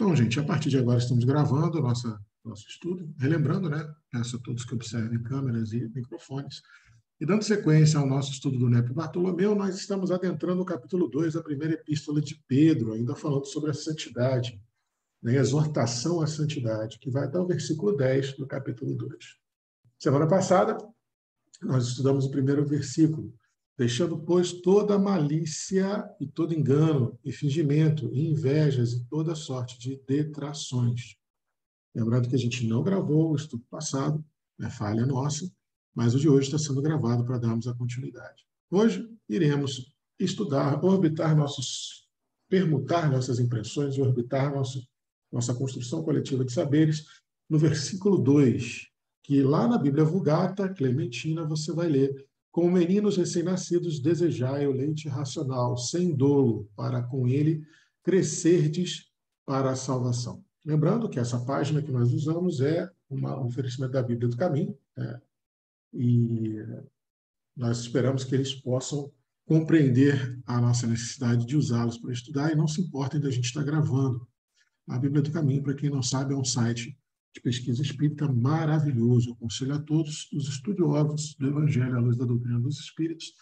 Então, gente, a partir de agora estamos gravando nosso estudo, relembrando, né? Peço a todos que observem câmeras e microfones. E dando sequência ao nosso estudo do Neto Bartolomeu, nós estamos adentrando o capítulo 2 da primeira epístola de Pedro, ainda falando sobre a santidade, né? Exortação à santidade, que vai até o versículo 10 do capítulo 2. Semana passada, nós estudamos o primeiro versículo, deixando, pois, toda malícia e todo engano e fingimento e invejas e toda sorte de detrações. Lembrando que a gente não gravou o estudo passado, é falha nossa, mas o de hoje está sendo gravado para darmos a continuidade. Hoje iremos estudar, permutar nossas impressões, orbitar nossa construção coletiva de saberes, no versículo 2, que lá na Bíblia Vulgata, Clementina, você vai ler: como meninos recém-nascidos, desejai o leite racional, sem dolo, para com ele crescerdes para a salvação. Lembrando que essa página que nós usamos é um oferecimento da Bíblia do Caminho, né? E nós esperamos que eles possam compreender a nossa necessidade de usá-los para estudar e não se importem da gente estar gravando. A Bíblia do Caminho, para quem não sabe, é um site de pesquisa espírita maravilhoso. Eu aconselho a todos os estudiosos do Evangelho à luz da doutrina dos Espíritos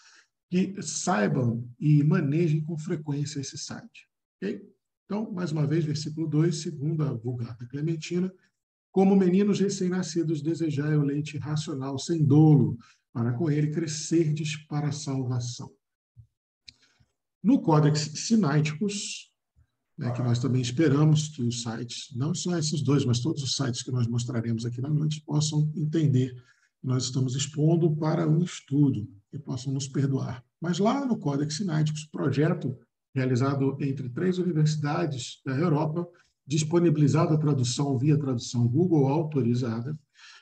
que saibam e manejem com frequência esse site. Okay? Então, mais uma vez, versículo 2, segundo a Vulgata Clementina: como meninos recém-nascidos, desejai o leite racional, sem dolo, para com ele crescerdes para a salvação. No Códex Sinaiticus, né, que nós também esperamos que os sites, não só esses dois, mas todos os sites que nós mostraremos aqui na noite, possam entender que nós estamos expondo para um estudo e possam nos perdoar. Mas lá no Códex Sinaiticus, projeto realizado entre 3 universidades da Europa, disponibilizado a tradução via tradução Google autorizada,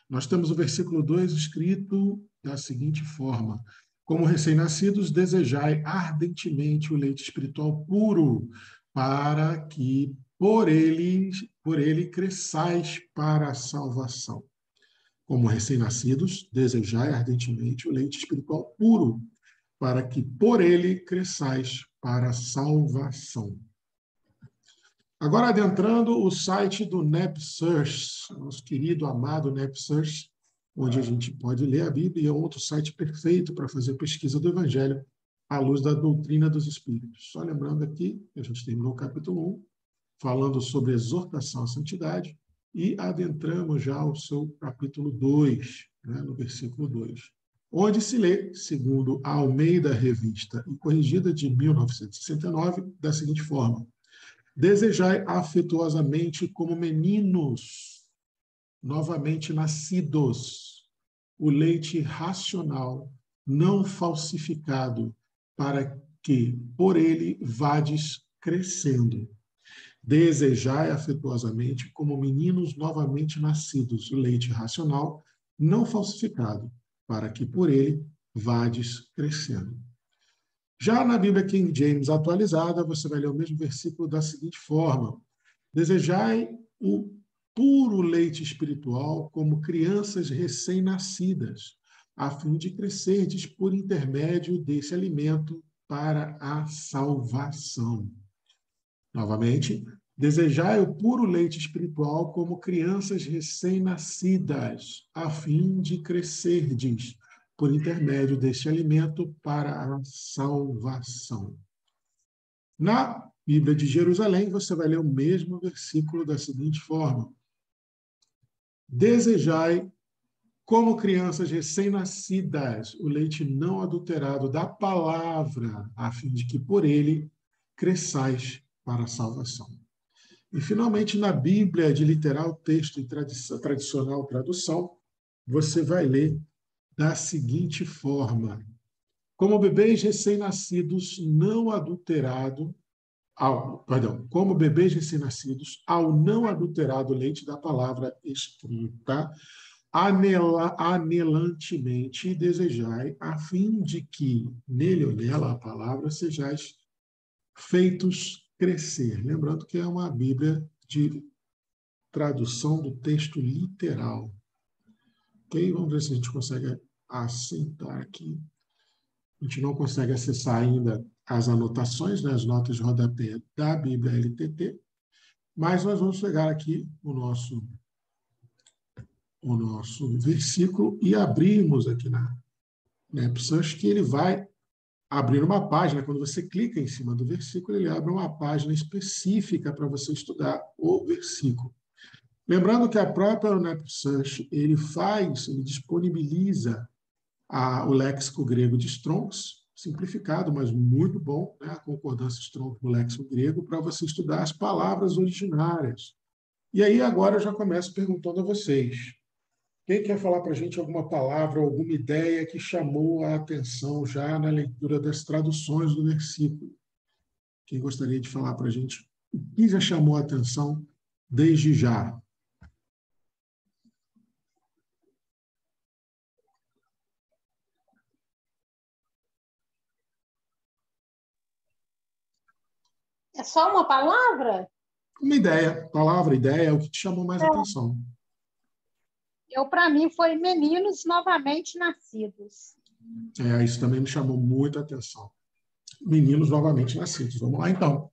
nós temos o versículo 2 escrito da seguinte forma: como recém-nascidos, desejai ardentemente o leite espiritual puro, para que por ele cresçais para a salvação. Como recém-nascidos, desejai ardentemente o leite espiritual puro, para que por ele cresçais para a salvação. Agora, adentrando o site do NapSearch, nosso querido, amado NapSearch, onde a gente pode ler a Bíblia, e é outro site perfeito para fazer pesquisa do Evangelho à luz da doutrina dos Espíritos. Só lembrando aqui que a gente terminou o capítulo 1, falando sobre exortação à santidade, e adentramos já o seu capítulo 2, né, no versículo 2, onde se lê, segundo a Almeida Revista e Corrigida de 1969, da seguinte forma: desejai afetuosamente como meninos novamente nascidos o leite racional, não falsificado, para que por ele vades crescendo. Desejai afetuosamente como meninos novamente nascidos o leite racional, não falsificado, para que por ele vades crescendo. Já na Bíblia King James atualizada, você vai ler o mesmo versículo da seguinte forma: desejai o puro leite espiritual como crianças recém-nascidas, a fim de crescerdes por intermédio desse alimento para a salvação. Novamente, desejai o puro leite espiritual como crianças recém-nascidas, a fim de crescerdes por intermédio deste alimento para a salvação. Na Bíblia de Jerusalém, você vai ler o mesmo versículo da seguinte forma: desejai, como crianças recém-nascidas, o leite não adulterado da palavra, a fim de que por ele cresçais para a salvação. E, finalmente, na Bíblia de literal texto e tradicional tradução, você vai ler da seguinte forma: como bebês recém-nascidos não adulterado, como bebês recém-nascidos ao não adulterado leite da palavra escrita, anelantemente desejai, a fim de que nele ou nela a palavra sejais feitos crescer. Lembrando que é uma Bíblia de tradução do texto literal. Ok? Vamos ver se a gente consegue assentar aqui. A gente não consegue acessar ainda as anotações, né, as notas de rodapé da Bíblia LTT, Mas nós vamos pegar aqui o nosso versículo e abrirmos aqui na Search, que ele vai abrir uma página. Quando você clica em cima do versículo, ele abre uma página específica para você estudar o versículo. Lembrando que a própria Search, ele disponibiliza o léxico grego de Strong's, simplificado, mas muito bom, né? A concordância Strong do léxico grego, para você estudar as palavras originárias. E aí, agora, eu já começo perguntando a vocês. Quem quer falar para a gente alguma palavra, alguma ideia que chamou a atenção já na leitura das traduções do versículo? Quem gostaria de falar para a gente o que já chamou a atenção desde já? É só uma palavra? Uma ideia, palavra, ideia, é o que te chamou mais atenção. Para mim, foi meninos novamente nascidos. Isso também me chamou muita atenção. Meninos novamente nascidos. Vamos lá, então.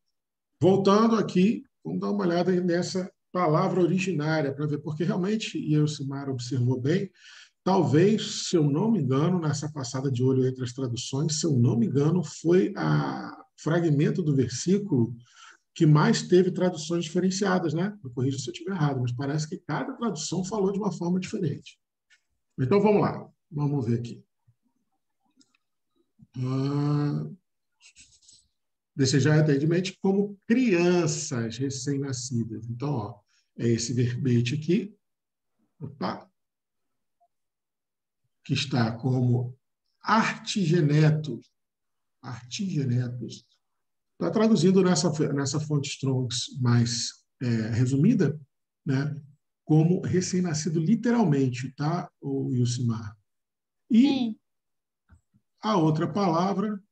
Voltando aqui, vamos dar uma olhada nessa palavra originária para ver, porque realmente, e o Simar observou bem, talvez, se eu não me engano, nessa passada de olho entre as traduções, se eu não me engano, foi o fragmento do versículo que mais teve traduções diferenciadas, né? Me corrija se eu estiver errado, mas parece que cada tradução falou de uma forma diferente. Então, vamos lá. Vamos ver aqui. Desejar atendimento como crianças recém-nascidas. Então, ó, é esse verbete aqui, que está como artigenetos. Está traduzindo nessa fonte Strongs mais resumida, né, como recém-nascido literalmente, tá, o Yusimar? E a outra palavra,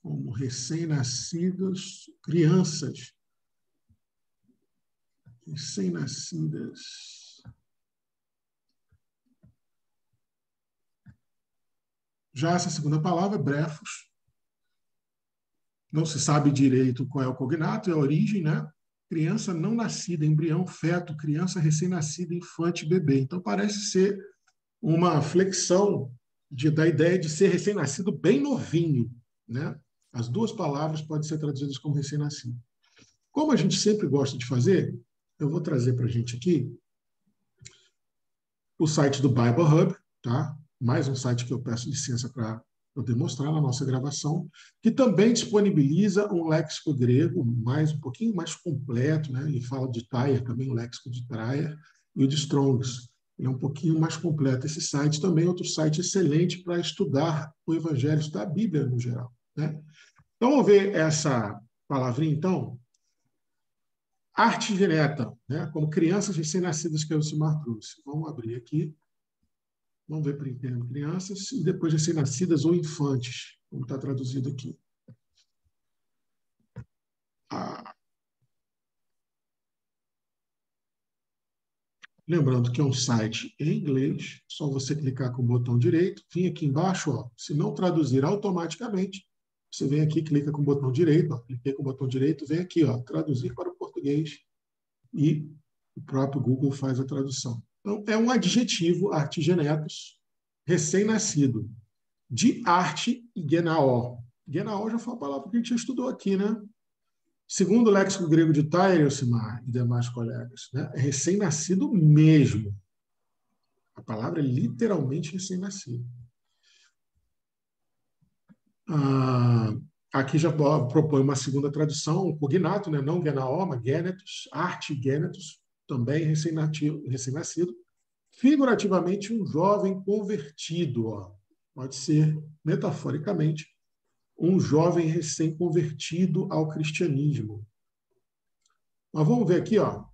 como recém-nascidos, crianças. Recém-nascidas. Já essa segunda palavra, brefos. Não se sabe direito qual é o cognato, é a origem, né? Criança não nascida, embrião, feto, criança recém-nascida, infante, bebê. Então, parece ser uma flexão da ideia de ser recém-nascido bem novinho, né? As duas palavras podem ser traduzidas como recém-nascido. Como a gente sempre gosta de fazer, eu vou trazer para a gente aqui o site do Bible Hub, tá? Mais um site que eu peço licença para poder mostrar na nossa gravação, que também disponibiliza um léxico grego um pouquinho mais completo, né? Ele fala de Tyre também, o léxico de Tyre e o de Strong's. Ele é um pouquinho mais completo. Esse site também é outro site excelente para estudar o Evangelho, estudar a Bíblia no geral, né? Então, vamos ver essa palavrinha, então. Arte direta, né? Como crianças recém-nascidas que o Simar trouxe. Vamos abrir aqui. Vamos ver primeiro crianças e depois recém-nascidas ou infantes, como está traduzido aqui. Lembrando que é um site em inglês, só você clicar com o botão direito, vir aqui embaixo, ó, se não traduzir automaticamente, você vem aqui, clica com o botão direito, ó, cliquei com o botão direito, vem aqui, ó, traduzir para o português e o próprio Google faz a tradução. Então, é um adjetivo, artigenetos, recém-nascido, de arte e genaó. Genaó já foi uma palavra que a gente já estudou aqui, né? Segundo o léxico grego de Tyre, Elcimar e demais colegas, né? É recém-nascido mesmo. A palavra é literalmente recém-nascido. Aqui já propõe uma segunda tradução, um cognato, né? Não genaó, mas genetos, arte genetos, também recém-nascido. Figurativamente, um jovem convertido, ó. Pode ser, metaforicamente, um jovem recém-convertido ao cristianismo. Mas vamos ver aqui, ó,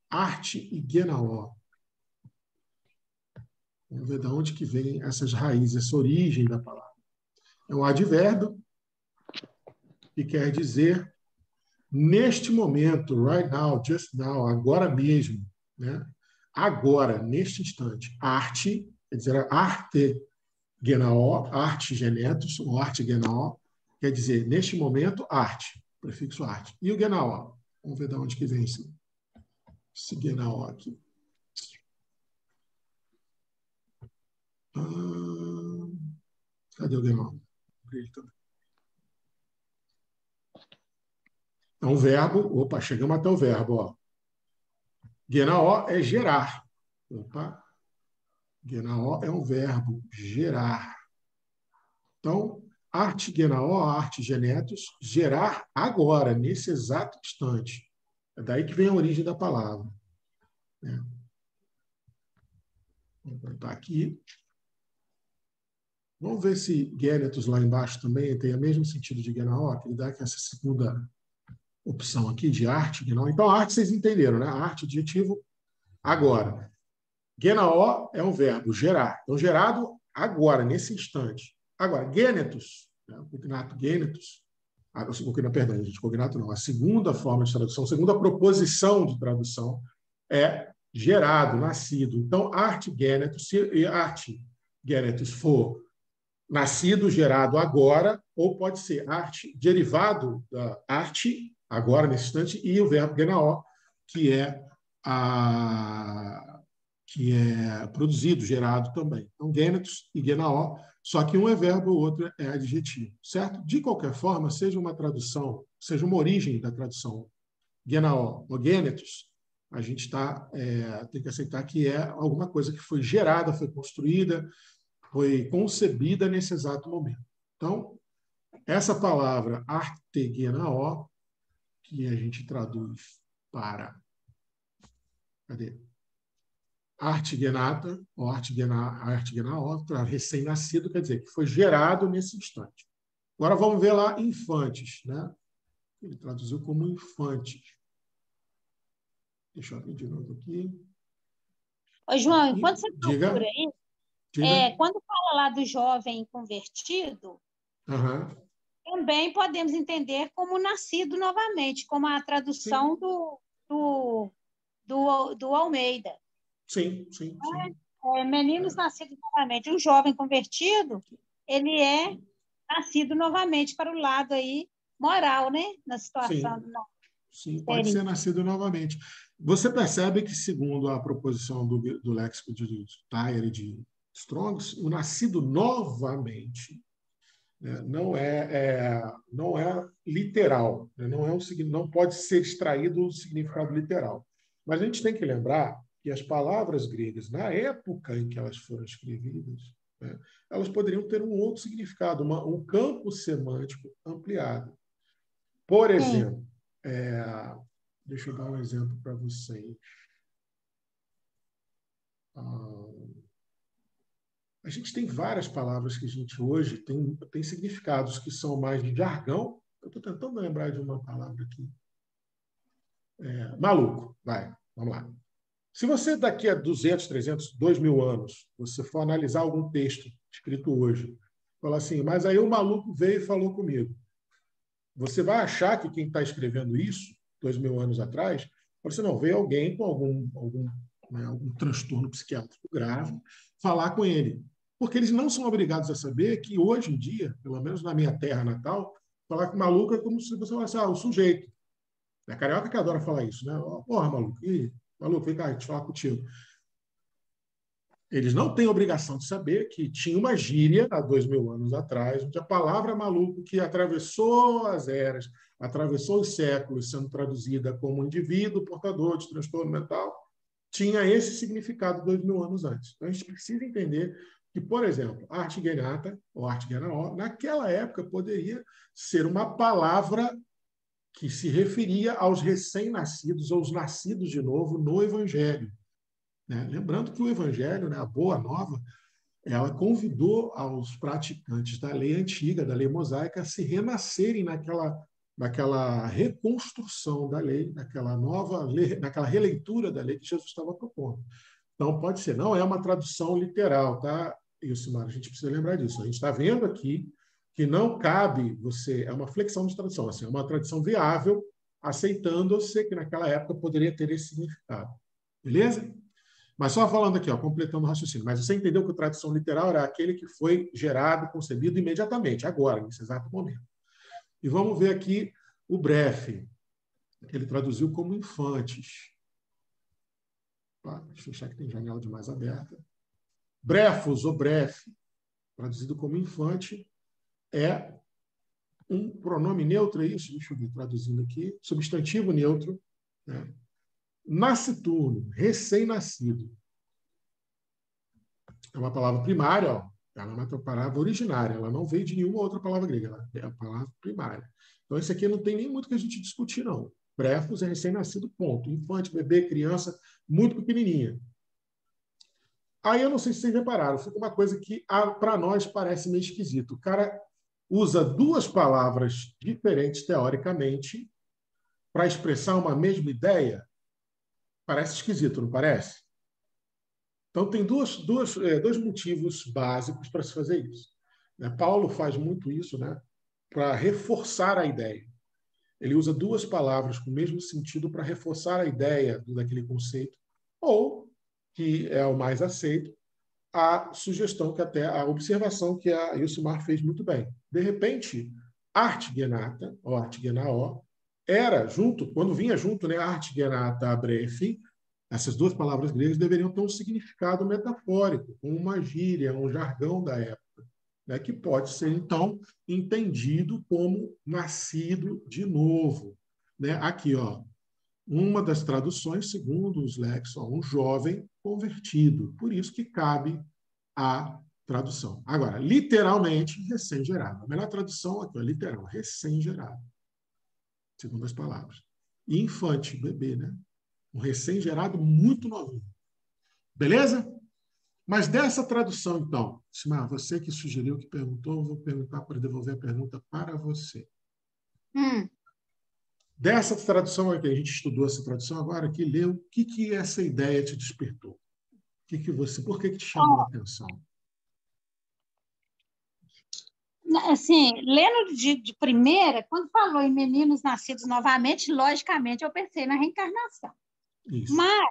arte e genaó. Vamos ver de onde que vem essas raízes, essa origem da palavra. É um advérbio que quer dizer neste momento, right now, just now, agora mesmo, né? Agora, neste instante. Arte, quer dizer, arte genaó, arte genetos, ou arte genaó, quer dizer, neste momento, arte, prefixo arte. E o genaó? Vamos ver de onde que vem esse Genaó aqui. Cadê o Genaó? É um verbo. Opa, chegamos até o verbo. Ó. Genaó é gerar. Opa. Genaó é um verbo, gerar. Então, arte genaó, arte genetos, gerar agora, nesse exato instante. É daí que vem a origem da palavra. Vou botar aqui. Vamos ver se genetos lá embaixo também tem o mesmo sentido de genaó, que ele dá essa segunda opção aqui de arte, genaó. Então, arte vocês entenderam, né? Arte, adjetivo, agora. Genaó é um verbo, gerar. Então, gerado agora, nesse instante. Agora, genetos, né? O cognato genetos, perdão, gente, cognato não, a segunda forma de tradução, a segunda proposição de tradução é gerado, nascido. Então, arte genetos, se arte genetos for nascido, gerado agora, ou pode ser arte derivado da arte, agora, nesse instante, e o verbo genaó, que é produzido, gerado também. Então, genetos e genaó, só que um é verbo, o outro é adjetivo, certo? De qualquer forma, seja uma tradução, seja uma origem da tradução genaó ou genetos, a gente tem que aceitar que é alguma coisa que foi gerada, foi construída, foi concebida nesse exato momento. Então, essa palavra artegenaó, que a gente traduz para... Cadê? Artigenata, ou artigenaó, recém-nascido, quer dizer, que foi gerado nesse instante. Agora vamos ver lá infantes, né? Ele traduziu como infantes. Deixa eu abrir de novo aqui. Ô, João, enquanto você Diga. procura aí, quando fala lá do jovem convertido, também podemos entender como nascido novamente, como a tradução do Almeida. Sim. Meninos nascidos novamente. Um jovem convertido, ele é nascido novamente para o lado aí moral, né? Na situação. Sim, pode ser nascido novamente. Você percebe que, segundo a proposição do léxico de Tyre e de Strongs, o nascido novamente, né, não é literal, né, não pode ser extraído o significado literal. Mas a gente tem que lembrar que as palavras gregas, na época em que elas foram escrevidas, né, elas poderiam ter um outro significado, um campo semântico ampliado. Por exemplo, deixa eu dar um exemplo para vocês. A gente tem várias palavras que a gente hoje tem significados que são mais de jargão. Eu estou tentando lembrar de uma palavra aqui. Maluco, vamos lá. Se você daqui a 200, 300, 2.000 anos, você for analisar algum texto escrito hoje, falar assim, mas aí o maluco veio e falou comigo. Você vai achar que quem está escrevendo isso, 2.000 anos atrás, você não veio alguém com algum transtorno psiquiátrico grave falar com ele. Porque eles não são obrigados a saber que hoje em dia, pelo menos na minha terra natal, falar que maluco é como se você falasse, o sujeito. É carioca que adora falar isso, né? Porra, maluco, maluco, vem cá, deixa eu falar contigo. Eles não têm obrigação de saber que tinha uma gíria há 2.000 anos atrás, onde a palavra maluco, que atravessou as eras, atravessou os séculos, sendo traduzida como indivíduo portador de transtorno mental, tinha esse significado 2.000 anos antes. Então, a gente precisa entender que, por exemplo, artigenata, ou artigenaó, naquela época poderia ser uma palavra que se referia aos recém-nascidos, aos nascidos de novo no Evangelho. Né? Lembrando que o Evangelho, né, a Boa Nova, ela convidou aos praticantes da lei antiga, da lei mosaica, a se renascerem naquela reconstrução da lei, naquela releitura da lei que Jesus estava propondo. Então, pode ser, não é uma tradução literal, tá, Ilcimar? A gente precisa lembrar disso. A gente está vendo aqui que não cabe é uma flexão de tradução, assim, é uma tradução viável, aceitando-se que naquela época poderia ter esse significado. Beleza? Mas só falando aqui, completando o raciocínio, mas você entendeu que a tradução literal era aquele que foi gerado, concebido imediatamente, agora, nesse exato momento. E vamos ver aqui o bref. Ele traduziu como infantes. Deixa eu fechar que tem janela demais aberta. Brefos ou brefe, traduzido como infante, é um pronome neutro, é isso? Deixa eu ver, traduzindo aqui. Substantivo neutro, né? Nasciturno, recém-nascido. É uma palavra primária, ó. Ela é uma palavra originária, ela não veio de nenhuma outra palavra grega, ela é a palavra primária. Então, esse aqui não tem nem muito que a gente discutir, não. Brefos é recém-nascido, ponto. Infante, bebê, criança, muito pequenininha. Aí eu não sei se vocês repararam, fica uma coisa que para nós parece meio esquisito. O cara usa duas palavras diferentes, teoricamente, para expressar uma mesma ideia. Parece esquisito, não parece? Então, tem dois motivos básicos para se fazer isso. Paulo faz muito isso, né, para reforçar a ideia. Ele usa duas palavras com o mesmo sentido para reforçar a ideia daquele conceito, ou, que é o mais aceito, a sugestão, que até a observação que a Ilcimar fez muito bem. De repente, artigenata, ou artigenao, era junto, quando vinha junto, né, artigenata, brefe, essas duas palavras gregas deveriam ter um significado metafórico, uma gíria, um jargão da época, né, que pode ser, então, entendido como nascido de novo. Né? Aqui, ó, uma das traduções, segundo os Lexon, um jovem convertido. Por isso que cabe a tradução. Agora, literalmente, recém-gerado. A melhor tradução aqui é literal, recém-gerado, segundo as palavras. E infante, bebê, né? Um recém-gerado muito novinho. Beleza? Mas dessa tradução, então, Simar, você que sugeriu, que perguntou, eu vou perguntar para devolver a pergunta para você. Dessa tradução aqui, a gente estudou essa tradução agora, que leu, o que essa ideia te despertou? Por que te chamou a atenção? Assim, lendo de primeira, quando falou em meninos nascidos novamente, logicamente eu pensei na reencarnação. Isso. Mas,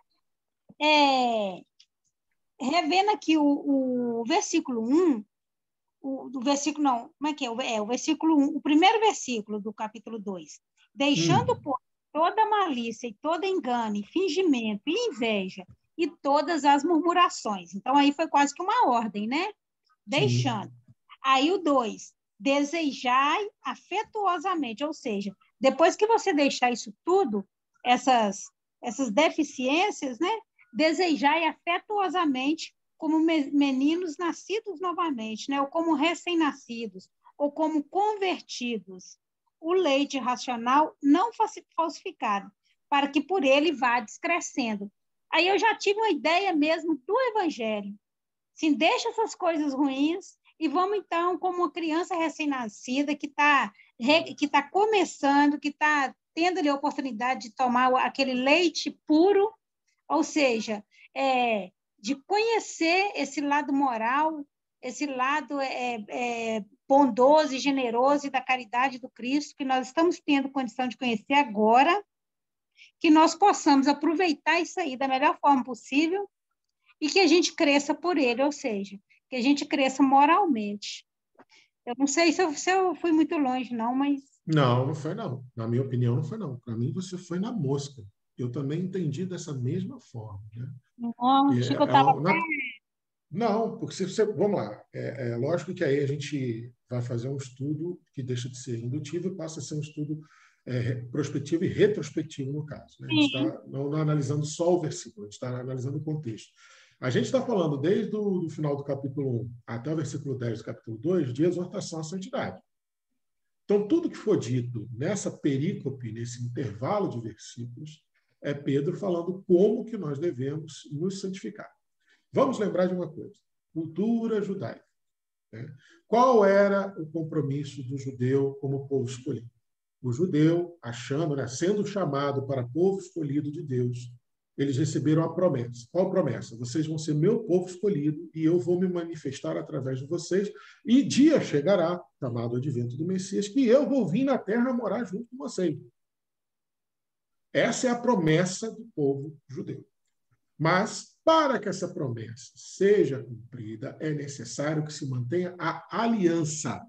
revendo aqui o versículo 1, do versículo, não, como é que é? O versículo 1, o primeiro versículo do capítulo 2. Deixando, por toda malícia e todo engano, e fingimento, e inveja, e todas as murmurações. Então, aí foi quase que uma ordem, né? Deixando. Sim. Aí o 2, desejai afetuosamente, ou seja, depois que você deixar isso tudo, essas deficiências, né? Desejai afetuosamente como meninos nascidos novamente, né? Ou como recém-nascidos, ou como convertidos, o leite racional não falsificado, para que por ele vá descrescendo. Aí eu já tive uma ideia mesmo do evangelho. Assim, deixa essas coisas ruins e vamos, então, como uma criança recém-nascida que tá começando, que está tendo ali a oportunidade de tomar aquele leite puro, ou seja, de conhecer esse lado moral, esse lado bondoso e generoso e da caridade do Cristo, que nós estamos tendo condição de conhecer agora, que nós possamos aproveitar isso aí da melhor forma possível e que a gente cresça por ele, ou seja, que a gente cresça moralmente. Eu não sei se eu fui muito longe, não, mas... Não foi, não. Na minha opinião, não foi, não. Para mim, você foi na mosca. Eu também entendi dessa mesma forma. Né? Acho que eu estava... Não, porque se você... Vamos lá. É lógico que aí a gente vai fazer um estudo que deixa de ser indutivo e passa a ser um estudo prospectivo e retrospectivo, no caso. Né? A gente está não analisando só o versículo, a gente está analisando o contexto. A gente está falando desde o final do capítulo 1 até o versículo 10 do capítulo 2 de exortação à santidade. Então, tudo que for dito nessa perícope, nesse intervalo de versículos, é Pedro falando como que nós devemos nos santificar. Vamos lembrar de uma coisa. Cultura judaica. Né? Qual era o compromisso do judeu como povo escolhido? O judeu, achando, né, sendo chamado para povo escolhido de Deus, eles receberam a promessa. Qual promessa? Vocês vão ser meu povo escolhido e eu vou me manifestar através de vocês e dia chegará, chamado advento do Messias, que eu vou vir na terra morar junto com vocês. Essa é a promessa do povo judeu. Mas, para que essa promessa seja cumprida, é necessário que se mantenha a aliança.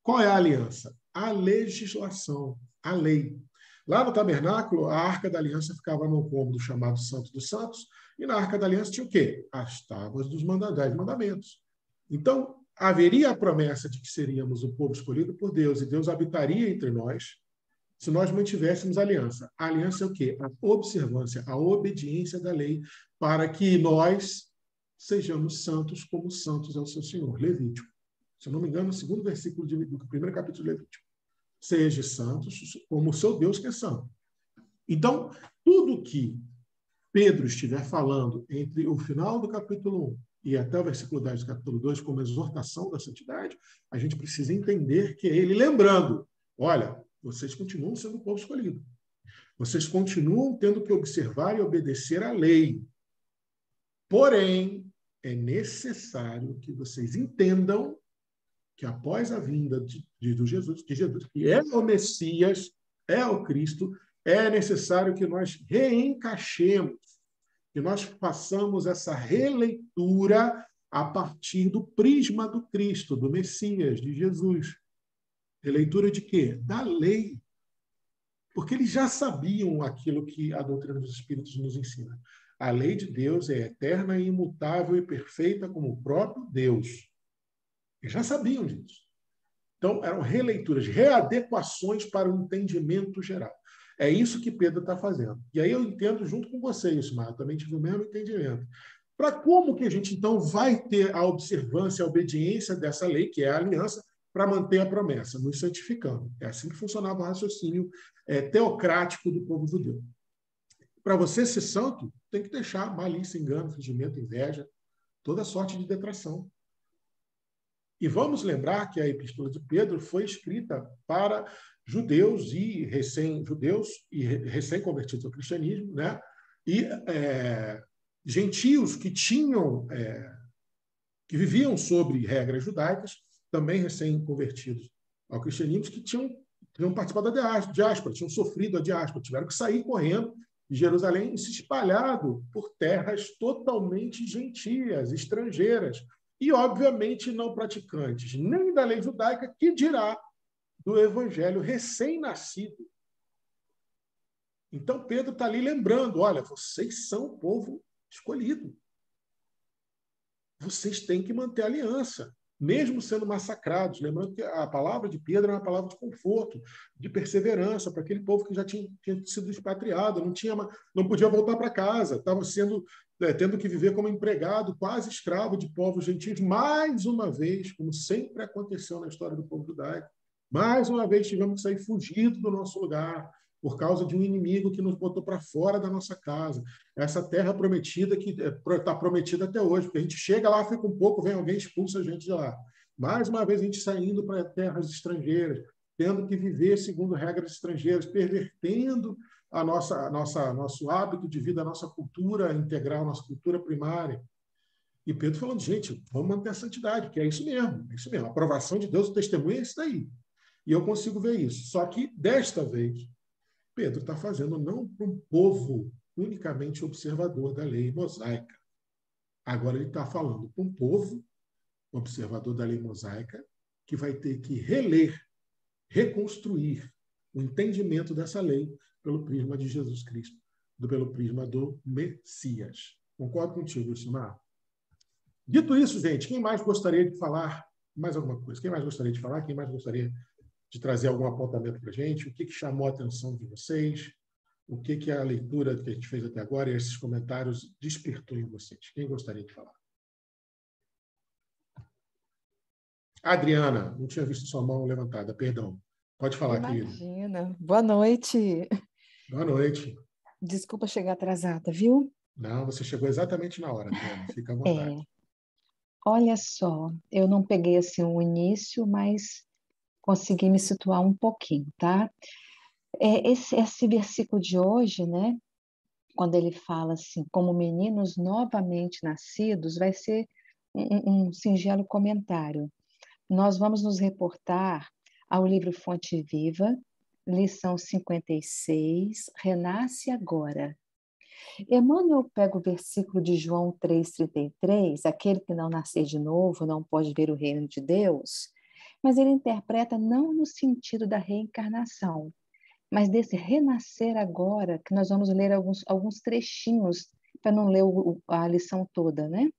Qual é a aliança? A legislação, a lei. Lá no tabernáculo, a Arca da Aliança ficava num cômodo chamado Santo dos Santos, e na Arca da Aliança tinha o quê? As tábuas dos 10 mandamentos. Então, haveria a promessa de que seríamos o povo escolhido por Deus, e Deus habitaria entre nós, se nós mantivéssemos a aliança. A aliança é o quê? A observância, a obediência da lei, para que nós sejamos santos como santos é o seu Senhor. Levítico. Se eu não me engano, no segundo versículo do primeiro capítulo de Levítico. Seja santos como o seu Deus que é santo. Então, tudo que Pedro estiver falando entre o final do capítulo 1 e até o versículo 10 do capítulo 2, como exortação da santidade, a gente precisa entender que é ele lembrando, olha, vocês continuam sendo o povo escolhido. Vocês continuam tendo que observar e obedecer à lei. Porém, é necessário que vocês entendam que após a vinda de Jesus, que é o Messias, é o Cristo, é necessário que nós reencaixemos, que nós façamos essa releitura a partir do prisma do Cristo, do Messias, de Jesus. Releitura de quê? Da lei. Porque eles já sabiam aquilo que a doutrina dos Espíritos nos ensina. A lei de Deus é eterna, imutável e perfeita como o próprio Deus. Eles já sabiam disso. Então, eram releituras, readequações para o entendimento geral. É isso que Pedro está fazendo. E aí eu entendo junto com você isso, Mar, eu também tive o mesmo entendimento. Para como que a gente, então, vai ter a observância, a obediência dessa lei, que é a aliança, para manter a promessa, nos santificando. É assim que funcionava o raciocínio teocrático do povo judeu. Para você ser santo, tem que deixar malícia, engano, fingimento, inveja, toda sorte de detração. E vamos lembrar que a Epístola de Pedro foi escrita para judeus e recém-convertidos ao cristianismo, né? E gentios que que viviam sobre regras judaicas, também recém-convertidos ao cristianismo, que tinham participado da diáspora, tinham sofrido a diáspora, tiveram que sair correndo de Jerusalém e se espalhado por terras totalmente gentias, estrangeiras, e, obviamente, não praticantes, nem da lei judaica, que dirá do evangelho recém-nascido. Então, Pedro está ali lembrando, olha, vocês são o povo escolhido. Vocês têm que manter a aliança, mesmo sendo massacrados. Lembrando que a palavra de Pedro é uma palavra de conforto, de perseverança, para aquele povo que já tinha sido expatriado, não podia voltar para casa, estava tendo que viver como empregado, quase escravo de povos gentios, mais uma vez, como sempre aconteceu na história do povo judaico. Mais uma vez tivemos que sair fugido do nosso lugar, por causa de um inimigo que nos botou para fora da nossa casa. Essa terra prometida que está prometida até hoje, porque a gente chega lá, fica um pouco, vem alguém e expulsa a gente de lá. Mais uma vez a gente saindo para terras estrangeiras, tendo que viver segundo regras estrangeiras, pervertendo nosso hábito de vida, a nossa cultura integral, a nossa cultura primária. E Pedro falando, gente, vamos manter a santidade, que é isso mesmo, é isso mesmo. A aprovação de Deus, o testemunho é isso daí. E eu consigo ver isso. Só que, desta vez, Pedro está fazendo não para um povo unicamente observador da lei mosaica. Agora ele está falando para um povo observador da lei mosaica que vai ter que reler, reconstruir o entendimento dessa lei pelo prisma de Jesus Cristo, pelo prisma do Messias. Concordo contigo, Simar? Dito isso, gente, quem mais gostaria de falar mais alguma coisa? Quem mais gostaria de falar? Quem mais gostaria de trazer algum apontamento para a gente? O que chamou a atenção de vocês? O que a leitura que a gente fez até agora e esses comentários despertou em vocês? Quem gostaria de falar? Adriana, não tinha visto sua mão levantada, perdão. Pode falar, querida. Imagina. Boa noite. Boa noite. Desculpa chegar atrasada, viu? Não, você chegou exatamente na hora, Adriana. Fica à vontade. Olha só, eu não peguei assim o início, mas consegui me situar um pouquinho, tá? Esse versículo de hoje, né? Quando ele fala assim, como meninos novamente nascidos, vai ser um singelo comentário. Nós vamos nos reportar ao livro Fonte Viva, lição 56, Renasce Agora. Emmanuel pega o versículo de João 3,33, aquele que não nascer de novo não pode ver o reino de Deus, mas ele interpreta não no sentido da reencarnação, mas desse renascer agora, que nós vamos ler alguns trechinhos, para não ler a lição toda, né?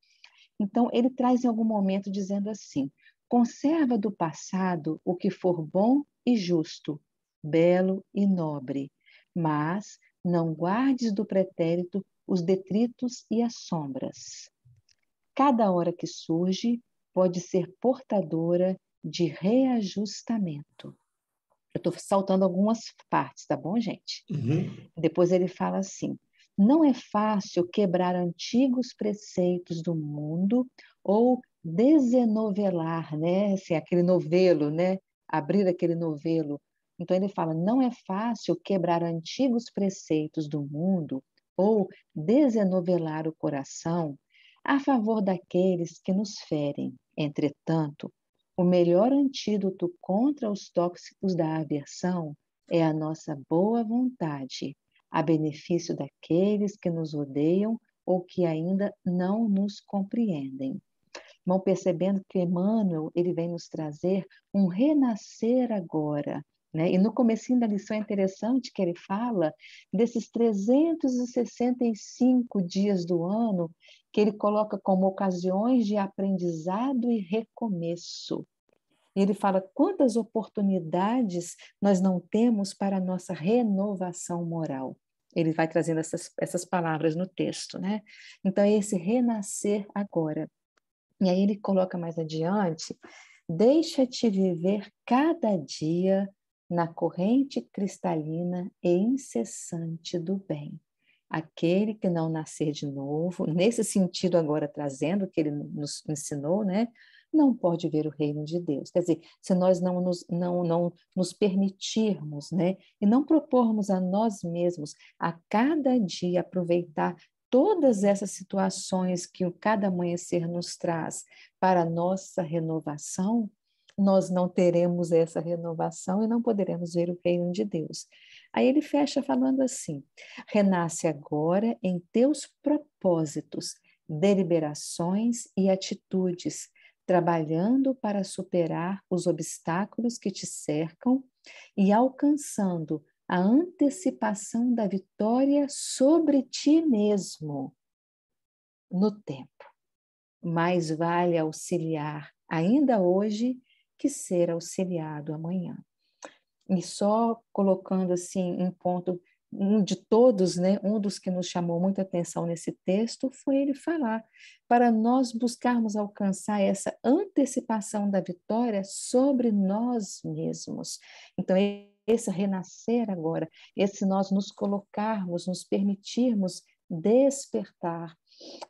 Então, ele traz em algum momento dizendo assim: conserva do passado o que for bom e justo, belo e nobre, mas não guardes do pretérito os detritos e as sombras. Cada hora que surge pode ser portadora de reajustamento. Eu estou saltando algumas partes, tá bom, gente? Uhum. Depois ele fala assim: não é fácil quebrar antigos preceitos do mundo ou desenovelar, né? Assim, aquele novelo, né? Abrir aquele novelo. Então ele fala: não é fácil quebrar antigos preceitos do mundo ou desenovelar o coração a favor daqueles que nos ferem. Entretanto, o melhor antídoto contra os tóxicos da aversão é a nossa boa vontade, a benefício daqueles que nos odeiam ou que ainda não nos compreendem. Vão percebendo que Emmanuel, ele vem nos trazer um renascer agora, né? E no comecinho da lição é interessante que ele fala desses 365 dias do ano que ele coloca como ocasiões de aprendizado e recomeço. E ele fala quantas oportunidades nós não temos para a nossa renovação moral. Ele vai trazendo essas palavras no texto, né? Então, é esse renascer agora. E aí ele coloca mais adiante: deixa-te viver cada dia na corrente cristalina e incessante do bem. Aquele que não nascer de novo, nesse sentido agora trazendo o que ele nos ensinou, né? Não pode ver o reino de Deus. Quer dizer, se nós não nos permitirmos, né? E não propormos a nós mesmos a cada dia aproveitar todas essas situações que o cada amanhecer nos traz para a nossa renovação, nós não teremos essa renovação e não poderemos ver o reino de Deus. Aí ele fecha falando assim: renasce agora em teus propósitos, deliberações e atitudes, trabalhando para superar os obstáculos que te cercam e alcançando a antecipação da vitória sobre ti mesmo no tempo. Mais vale auxiliar ainda hoje que ser auxiliado amanhã. E só colocando assim em ponto, um de todos, né, um dos que nos chamou muita atenção nesse texto foi ele falar para nós buscarmos alcançar essa antecipação da vitória sobre nós mesmos. Então, esse renascer agora, esse nós nos colocarmos, nos permitirmos despertar,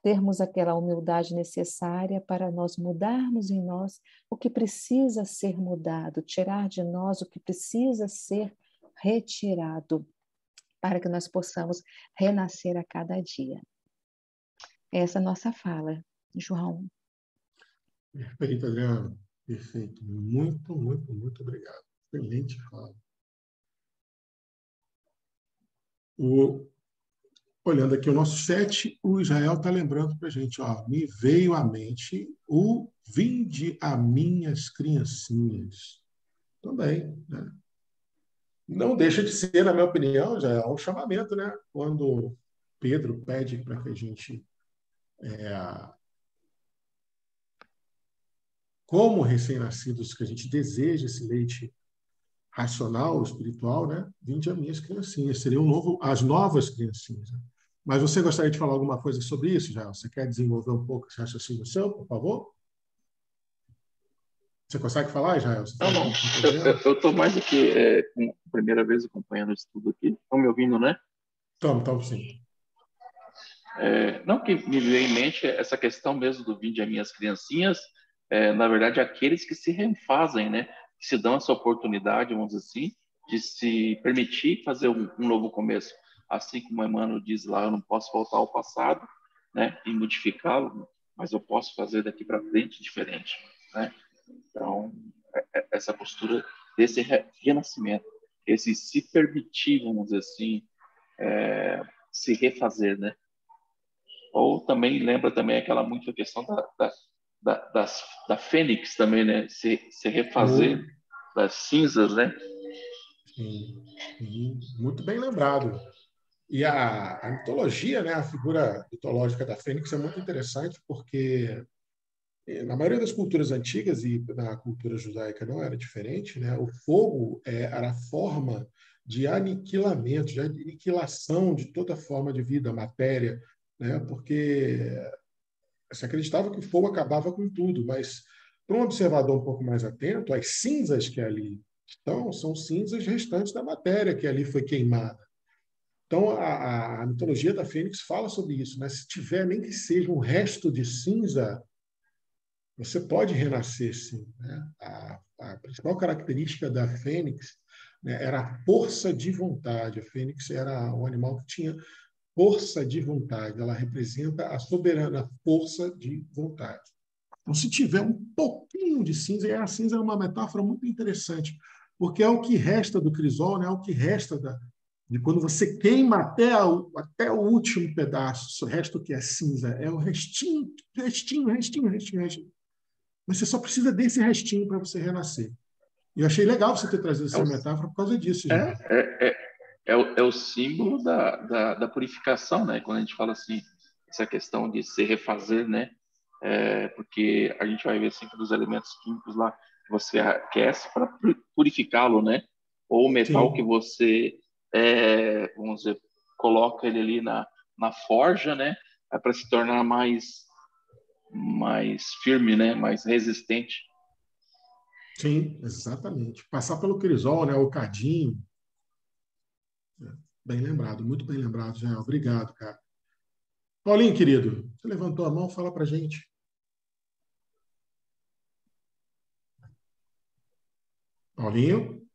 termos aquela humildade necessária para nós mudarmos em nós o que precisa ser mudado, tirar de nós o que precisa ser retirado, para que nós possamos renascer a cada dia. Essa é a nossa fala, João. Perfeito, Adriano. Perfeito. Muito, muito, muito obrigado. Excelente fala. Olhando aqui o nosso chat, o Israel está lembrando para a gente, ó, me veio à mente o vinde a minhas criancinhas. Também, né? Não deixa de ser, na minha opinião, já é um chamamento, né? Quando Pedro pede para que a gente, como recém-nascidos, que a gente deseja esse leite racional, espiritual, né? Vinde a minhas criancinhas, seriam as novas criancinhas. Né? Mas você gostaria de falar alguma coisa sobre isso, já? Você quer desenvolver um pouco esse raciocínio seu, por favor? Você consegue falar, Israel? Você Não, não. Eu estou mais aqui, com a primeira vez acompanhando isso tudo aqui. Estão me ouvindo, né? Estamos sim. Não, que me veio em mente essa questão mesmo do vinde a minhas criancinhas, na verdade, aqueles que se refazem, né? Que se dão essa oportunidade, vamos dizer assim, de se permitir fazer um novo começo. Assim como o Emmanuel diz lá, eu não posso voltar ao passado, né? E modificá-lo, mas eu posso fazer daqui para frente diferente, né? Então, essa postura desse renascimento, esse se permitir, vamos dizer assim, se refazer, né? Ou também lembra também aquela muita questão da fênix também, né? Se refazer das cinzas, né? Sim, sim, muito bem lembrado. E a mitologia, né, a figura mitológica da Fênix é muito interessante porque na maioria das culturas antigas e na cultura judaica não era diferente, né? O fogo era a forma de aniquilamento, de aniquilação de toda forma de vida, matéria, né? Porque se acreditava que o fogo acabava com tudo, mas para um observador um pouco mais atento, as cinzas que ali estão são cinzas restantes da matéria que ali foi queimada. Então, a mitologia da Fênix fala sobre isso, né? Se tiver nem que seja um resto de cinza, você pode renascer, sim. Né? A principal característica da Fênix, né, era a força de vontade. A Fênix era um animal que tinha força de vontade. Ela representa a soberana força de vontade. Então, se tiver um pouquinho de cinza, e a cinza é uma metáfora muito interessante, porque é o que resta do crisol, né? É o que resta de quando você queima até o último pedaço, o resto que é cinza, é o restinho, restinho. Mas você só precisa desse restinho para você renascer. E eu achei legal você ter trazido É essa o, metáfora por causa disso, é, gente. é, é, é o símbolo da purificação, né? Quando a gente fala assim, essa questão de se refazer, né? Porque a gente vai ver sempre dos elementos químicos lá que você aquece para purificá-lo, né? Ou o metal que Sim, você, vamos dizer, coloca ele ali na forja, né? Para se tornar mais firme, né? Mais resistente. sim, exatamente. Passar pelo crisol, né? O cadinho. Bem lembrado, muito bem lembrado, Jean. Obrigado, cara. Paulinho, querido, você levantou a mão, fala pra gente. Paulinho?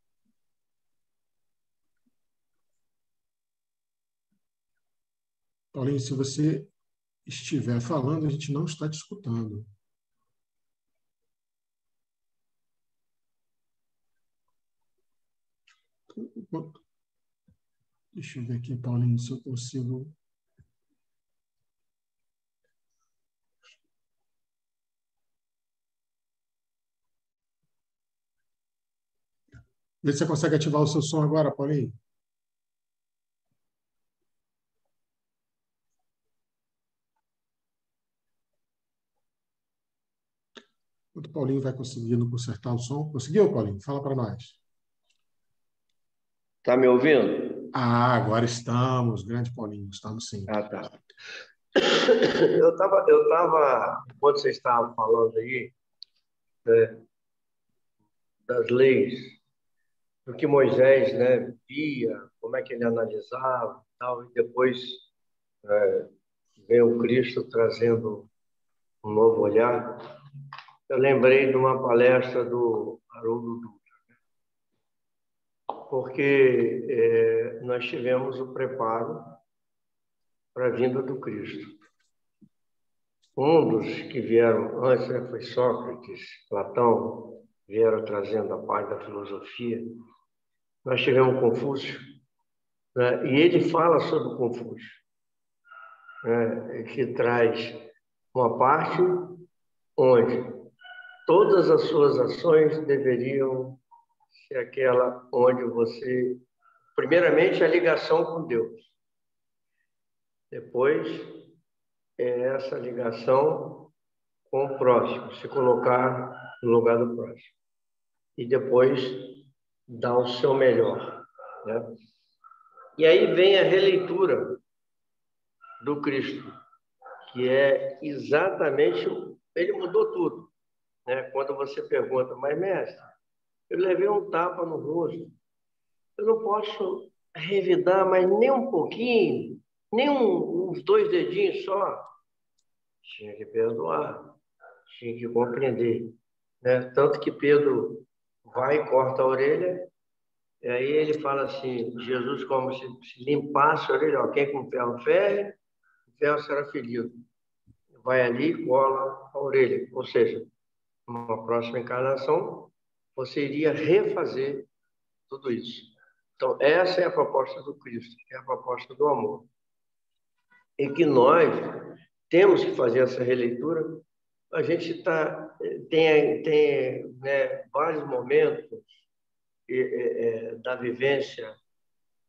Paulinho, se você estiver falando, a gente não está te escutando. Deixa eu ver aqui, Paulinho, se eu consigo. Vê se você consegue ativar o seu som agora, Paulinho. O Paulinho vai conseguindo consertar o som. Conseguiu, Paulinho? Fala para nós. Tá me ouvindo? Ah, agora estamos. Grande Paulinho, estamos sim. Ah, tá. Quando você estava falando aí, né, das leis, do que Moisés, né, via, como é que ele analisava, tal, e depois veio o Cristo trazendo um novo olhar. Eu lembrei de uma palestra do Haroldo Dutra, porque nós tivemos o preparo para a vinda do Cristo. Um dos que vieram antes, né, foi Sócrates, Platão, vieram trazendo a parte da filosofia. Nós tivemos Confúcio, né, e ele fala sobre Confúcio, né, que traz uma parte onde todas as suas ações deveriam ser aquela onde você, primeiramente, a ligação com Deus. Depois, essa ligação com o próximo, se colocar no lugar do próximo. E depois, dar o seu melhor, né? E aí vem a releitura do Cristo, que é exatamente, ele mudou tudo, né? Quando você pergunta, mas mestre, eu levei um tapa no rosto, eu não posso revidar mais nem um pouquinho, nem uns 2 dedinhos só. Tinha que perdoar, tinha que compreender, né? Tanto que Pedro vai e corta a orelha, e aí ele fala assim, Jesus como se limpasse a orelha, ó, quem com ferro ferre, o ferro será ferido. Vai ali e cola a orelha. Ou seja, numa próxima encarnação, você iria refazer tudo isso. Então, essa é a proposta do Cristo, é a proposta do amor. E que nós temos que fazer essa releitura. A gente tem né, vários momentos da vivência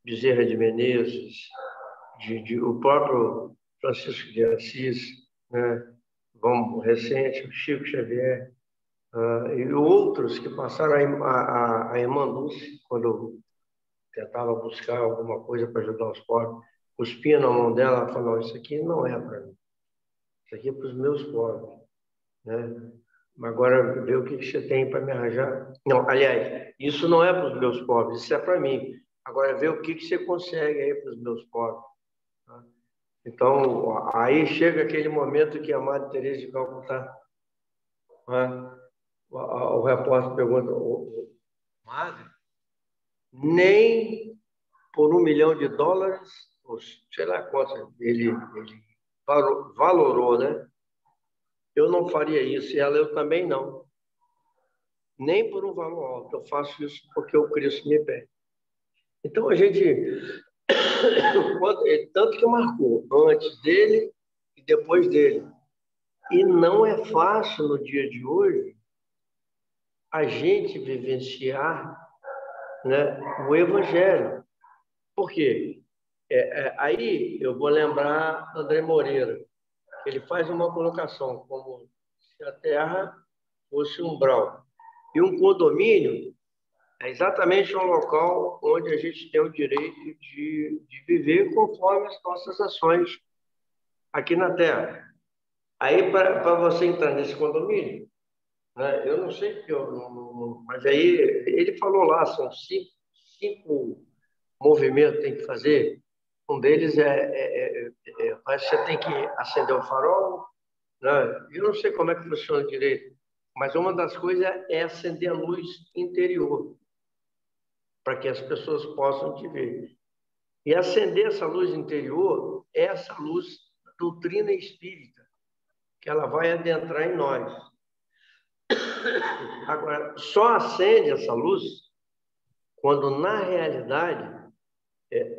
Bezerra de Menezes, o próprio Francisco de Assis, né? Vamos, recente, o Chico Xavier, e outros que passaram, a irmã Dulce, quando tentava buscar alguma coisa para ajudar os pobres, cuspia na mão dela, ela falou, não, isso aqui não é para mim, isso aqui é para os meus pobres, né? Agora, vê o que você tem para me arranjar. Não, aliás, isso não é para os meus pobres, isso é para mim. Agora, vê o que você consegue aí para os meus pobres. Tá? Então, aí chega aquele momento que a Madre Teresa de Calcutá, né? O repórter pergunta, Madre, nem por $1 milhão, ou sei lá quanto, ele valorou, né? Eu não faria isso, e ela, eu também não. Nem por um valor alto, eu faço isso porque o Cristo me pede. Então, a gente, tanto que marcou, antes dele e depois dele. E não é fácil, no dia de hoje, a gente vivenciar, né, o Evangelho. Por quê? Aí eu vou lembrar André Moreira. Ele faz uma colocação como se a Terra fosse um umbral. E um condomínio é exatamente um local onde a gente tem o direito de viver conforme as nossas ações aqui na Terra. Aí, para você entrar nesse condomínio, né, eu não sei, mas aí ele falou lá, são cinco movimentos que tem que fazer. Um deles você tem que acender o farol, né? Eu não sei como é que funciona direito, mas uma das coisas é acender a luz interior, para que as pessoas possam te ver. E acender essa luz interior é essa luz da doutrina espírita, que ela vai adentrar em nós. Agora, só acende essa luz quando, na realidade,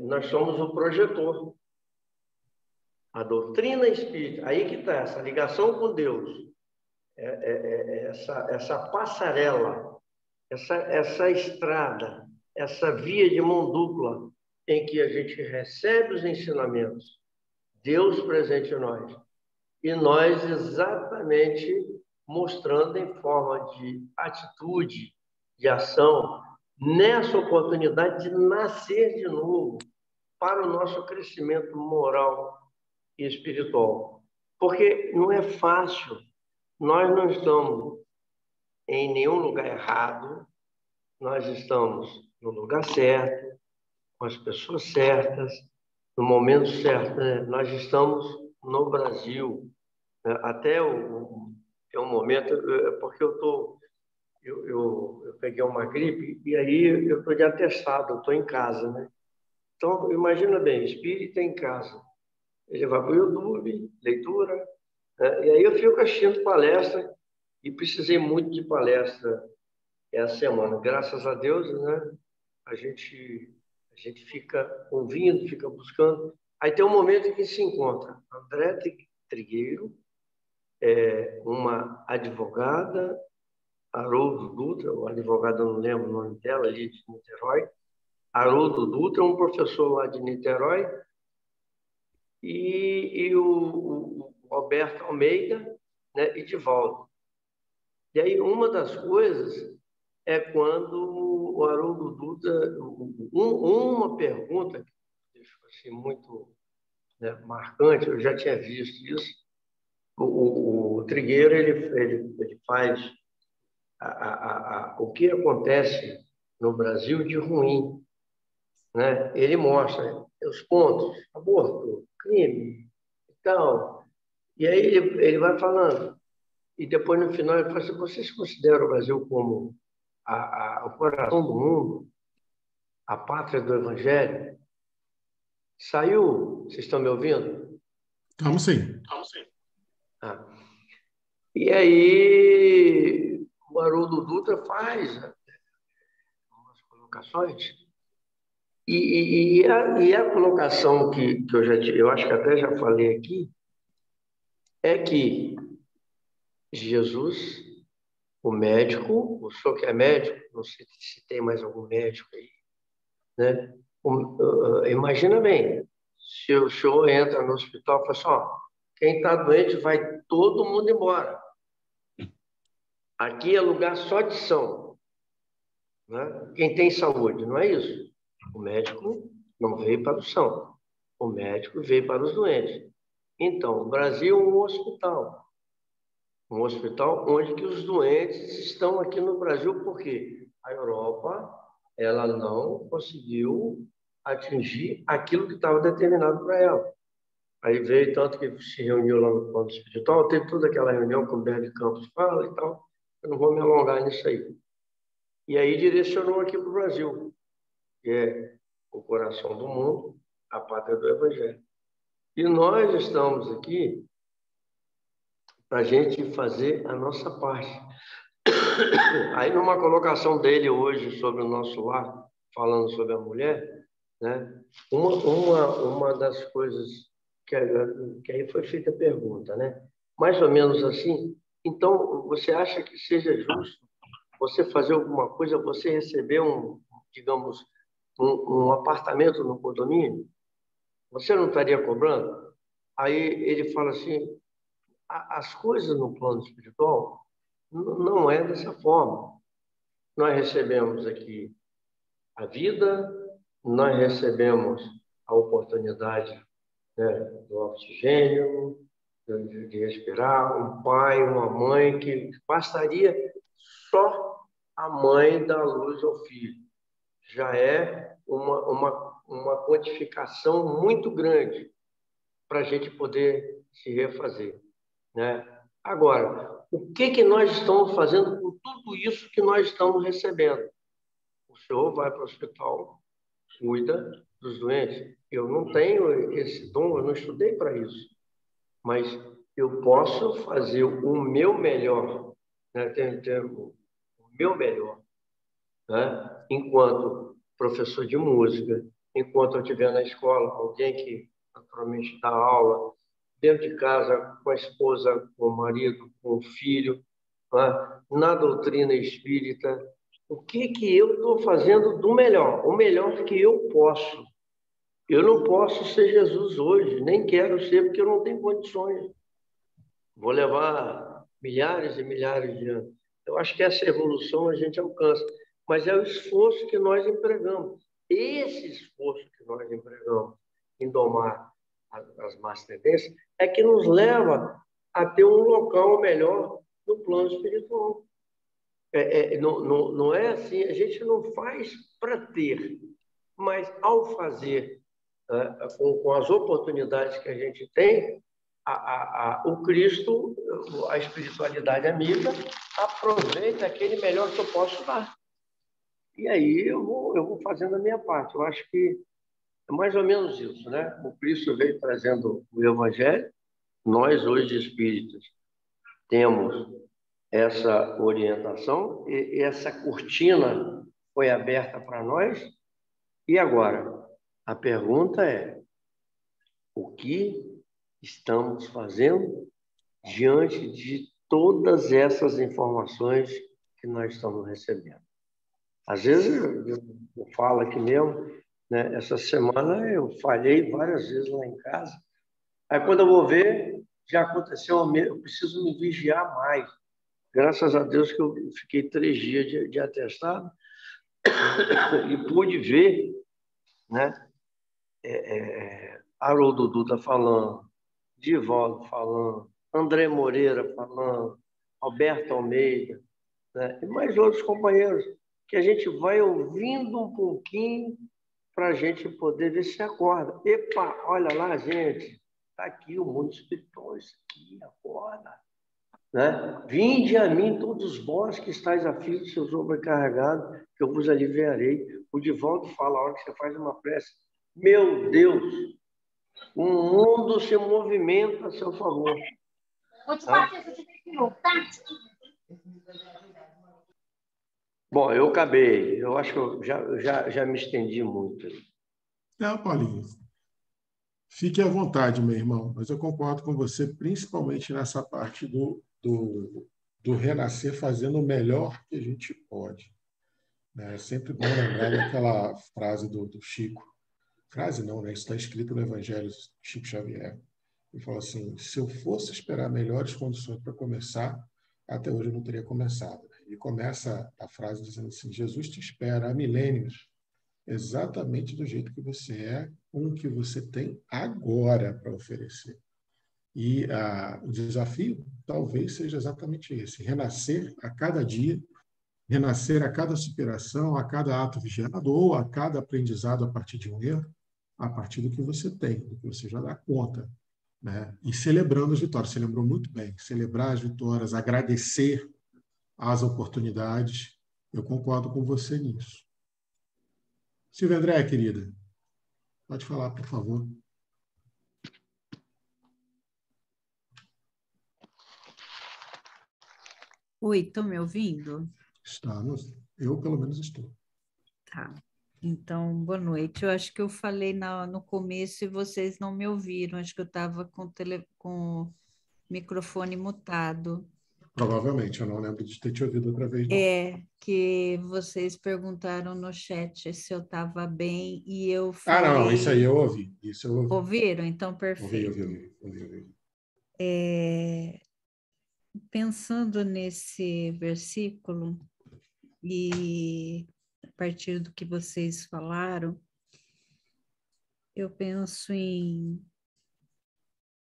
nós somos o projetor. A doutrina espírita, aí que está, essa ligação com Deus, essa passarela, essa estrada, essa via de mão dupla, em que a gente recebe os ensinamentos, Deus presente em nós, e nós exatamente mostrando em forma de atitude, de ação, nessa oportunidade de nascer de novo para o nosso crescimento moral e espiritual. Porque não é fácil, nós não estamos em nenhum lugar errado, nós estamos no lugar certo, com as pessoas certas, no momento certo, né? Nós estamos no Brasil, né? Até tem um momento, porque eu peguei uma gripe e aí eu estou de atestado, eu estou em casa, né? Então, imagina bem, espírita em casa. Ele vai para o YouTube, leitura, né? E aí eu fico assistindo palestra e precisei muito de palestra essa semana. Graças a Deus, né? A gente fica ouvindo, fica buscando. Aí tem um momento em que se encontra André Trigueiro, uma advogada, Haroldo Dutra, o advogado, eu não lembro o nome dela, ali de Niterói. Haroldo Dutra, um professor lá de Niterói, e o Alberto Almeida, né, e Divaldo. E aí, uma das coisas é quando o Haroldo Dutra, uma pergunta que deixou assim, muito, né, marcante, eu já tinha visto isso, o Trigueiro ele faz o que acontece no Brasil de ruim, né? Ele mostra os pontos, aborto, crime e tal. E aí ele vai falando. E depois, no final, ele fala assim, vocês consideram o Brasil como o coração do mundo, a pátria do Evangelho? Saiu? Vocês estão me ouvindo? Estamos sim. Ah. E aí, o Haroldo Dutra faz umas colocações. E a colocação que eu acho que até já falei aqui, é que Jesus O médico, o senhor que é médico, não sei se tem mais algum médico aí, né? Imagina bem, se o senhor entra no hospital e fala assim, ó, quem está doente vai todo mundo embora. Aqui é lugar só de São, né? Quem tem saúde, não é isso? O médico não veio para o São, o médico veio para os doentes. Então, o Brasil é um hospital onde que os doentes estão aqui no Brasil, porque a Europa ela não conseguiu atingir aquilo que estava determinado para ela. Aí veio, tanto que se reuniu lá no plano espiritual, teve toda aquela reunião que o Humberto de Campos fala e tal, eu não vou me alongar nisso aí. E aí direcionou aqui para o Brasil, que é o coração do mundo, a pátria do Evangelho. E nós estamos aqui para a gente fazer a nossa parte. Aí, numa colocação dele hoje sobre o nosso lar, falando sobre a mulher, né? Uma das coisas que aí foi feita a pergunta, né? Mais ou menos assim, então, você acha que seja justo você fazer alguma coisa, você receber digamos, um apartamento no condomínio? Você não estaria cobrando? Aí ele fala assim, as coisas no plano espiritual não é dessa forma. Nós recebemos aqui a vida, nós recebemos a oportunidade, né, do oxigênio, de respirar, um pai, uma mãe, que bastaria só a mãe dar luz ao filho. Já é uma quantificação muito grande para a gente poder se refazer, né? Agora, o que nós estamos fazendo com tudo isso que nós estamos recebendo? O senhor vai para o hospital, cuida dos doentes. Eu não tenho esse dom, eu não estudei para isso. Mas eu posso fazer o meu melhor, né? O meu melhor, né? Enquanto professor de música, enquanto eu estiver na escola, alguém que naturalmente dá aula, dentro de casa, com a esposa, com o marido, com o filho, né? Na doutrina espírita. O que eu estou fazendo do melhor? O melhor que eu posso. Eu não posso ser Jesus hoje, nem quero ser, porque eu não tenho condições. Vou levar milhares e milhares de anos. Eu acho que essa evolução a gente alcança, mas é o esforço que nós empregamos. Esse esforço que nós empregamos em domar as más tendências é que nos leva a ter um local melhor no plano espiritual. Não é assim, a gente não faz para ter, mas ao fazer, com as oportunidades que a gente tem, o Cristo, a espiritualidade amiga, aproveita aquele melhor que eu posso dar. E aí eu vou fazendo a minha parte. Eu acho que é mais ou menos isso, né? O Cristo veio trazendo o Evangelho. Nós, hoje, espíritas, temos essa orientação e essa cortina foi aberta para nós. E agora, a pergunta é: o que estamos fazendo diante de todas essas informações que nós estamos recebendo? Às vezes, eu falo aqui mesmo, né? Essa semana eu falhei várias vezes lá em casa. Aí, quando eu vou ver, já aconteceu, eu preciso me vigiar mais. Graças a Deus que eu fiquei 3 dias de atestado e pude ver, né? Haroldo Duda falando, Divaldo falando, André Moreira falando, Alberto Almeida, né? E mais outros companheiros, que a gente vai ouvindo um pouquinho para a gente poder ver se acorda. Epa, olha lá, gente, está aqui o mundo espiritual, isso aqui, acorda. Né? Vinde a mim todos vós que estáis aflitos, seus sobrecarregados, que eu vos aliviarei. O Divaldo fala, a hora que você faz uma prece, meu Deus, o mundo se movimenta a seu favor. Vou te bater, você tem que voltar. Bom, eu acabei. Eu acho que eu já me estendi muito. Paulinho, fique à vontade, meu irmão, mas eu concordo com você, principalmente nessa parte do do renascer fazendo o melhor que a gente pode. É sempre bom lembrar daquela frase do Chico. Frase não, né? Isso está escrito no Evangelho de Chico Xavier. Ele falou assim, se eu fosse esperar melhores condições para começar, até hoje eu não teria começado. E começa a frase dizendo assim, Jesus te espera há milênios, exatamente do jeito que você é, com o que você tem agora para oferecer. E o desafio talvez seja exatamente esse, renascer a cada dia, renascer a cada superação, a cada ato vigiado ou a cada aprendizado a partir de um erro, a partir do que você tem, do que você já dá conta, né? E celebrando as vitórias. Você lembrou muito bem. Celebrar as vitórias, agradecer as oportunidades. Eu concordo com você nisso. Silvia André, querida, pode falar, por favor. Oi, estão me ouvindo? Estamos. Eu, pelo menos, estou. Tá. Então, boa noite. Eu acho que eu falei no começo e vocês não me ouviram. Acho que eu estava com o microfone mutado. Provavelmente, eu não lembro de ter te ouvido outra vez, não. É, que vocês perguntaram no chat se eu estava bem e eu falei... Ah, não, isso aí eu ouvi. Isso eu ouvi. Ouviram? Então, perfeito. Ouvi. Pensando nesse versículo e a partir do que vocês falaram, eu penso em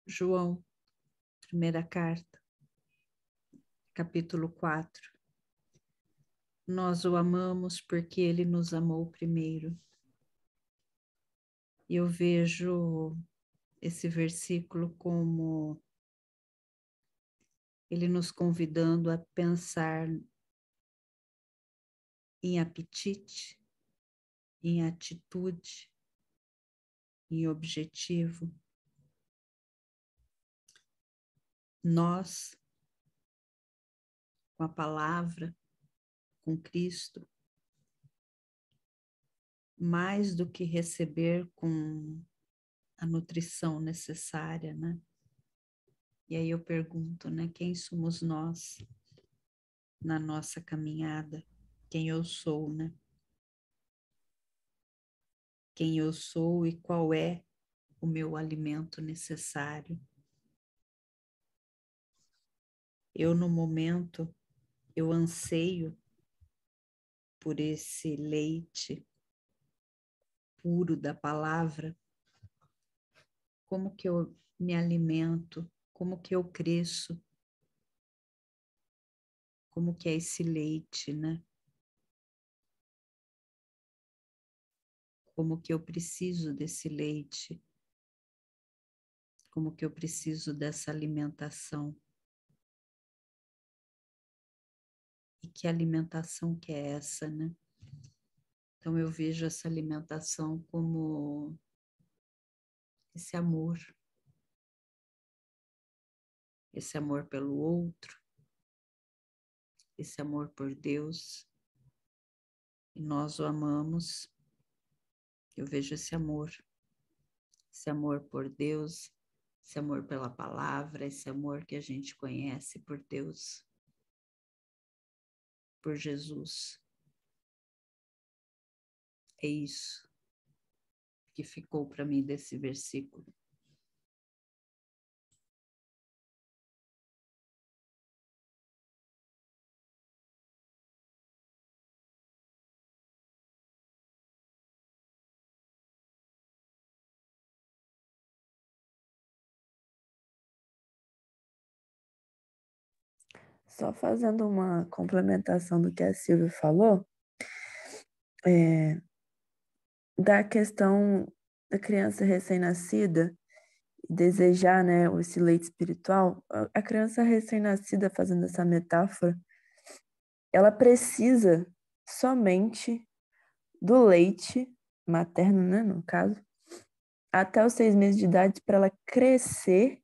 João, primeira carta, capítulo 4. Nós o amamos porque ele nos amou primeiro. E eu vejo esse versículo como ele nos convidando a pensar em apetite, em atitude, em objetivo. Nós, com a palavra, com Cristo, mais do que receber com a nutrição necessária, né? E aí eu pergunto, né? Quem somos nós na nossa caminhada? Quem eu sou, né? Quem eu sou e qual é o meu alimento necessário? Eu, no momento, eu anseio por esse leite puro da palavra. Como que eu me alimento? Como que eu cresço? Como que é esse leite, né? Como que eu preciso desse leite? Como que eu preciso dessa alimentação? E que alimentação que é essa, né? Então eu vejo essa alimentação como esse amor pelo outro, esse amor por Deus, e nós o amamos. Eu vejo esse amor por Deus, esse amor pela palavra, esse amor que a gente conhece por Deus, por Jesus. É isso que ficou para mim desse versículo. Só fazendo uma complementação do que a Silvia falou, da questão da criança recém-nascida, desejar, né, esse leite espiritual, a criança recém-nascida, fazendo essa metáfora, ela precisa somente do leite materno, né, no caso, até os 6 meses de idade para ela crescer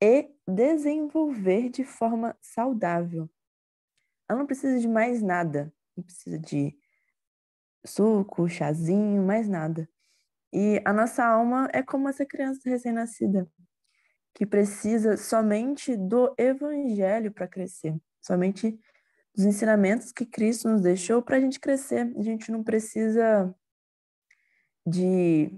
e desenvolver de forma saudável. Ela não precisa de mais nada, não precisa de suco, chazinho, mais nada. E a nossa alma é como essa criança recém-nascida. que precisa somente do evangelho para crescer, somente dos ensinamentos que Cristo nos deixou para a gente crescer. A gente não precisa de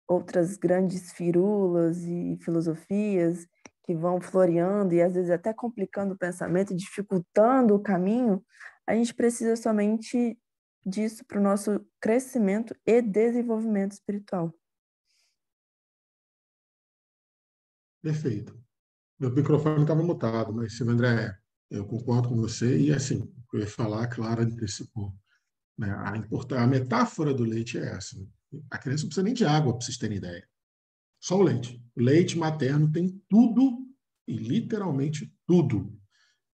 outras grandes firulas e filosofias que vão floreando e às vezes até complicando o pensamento, dificultando o caminho. A gente precisa somente disso para o nosso crescimento e desenvolvimento espiritual. Perfeito. Meu microfone estava mutado, mas, Silvio André, eu concordo com você. E, assim, eu ia falar, Clara antecipou, né? A metáfora do leite é essa. A criança não precisa nem de água, para vocês terem ideia. Só o leite. O leite materno tem tudo, e literalmente tudo,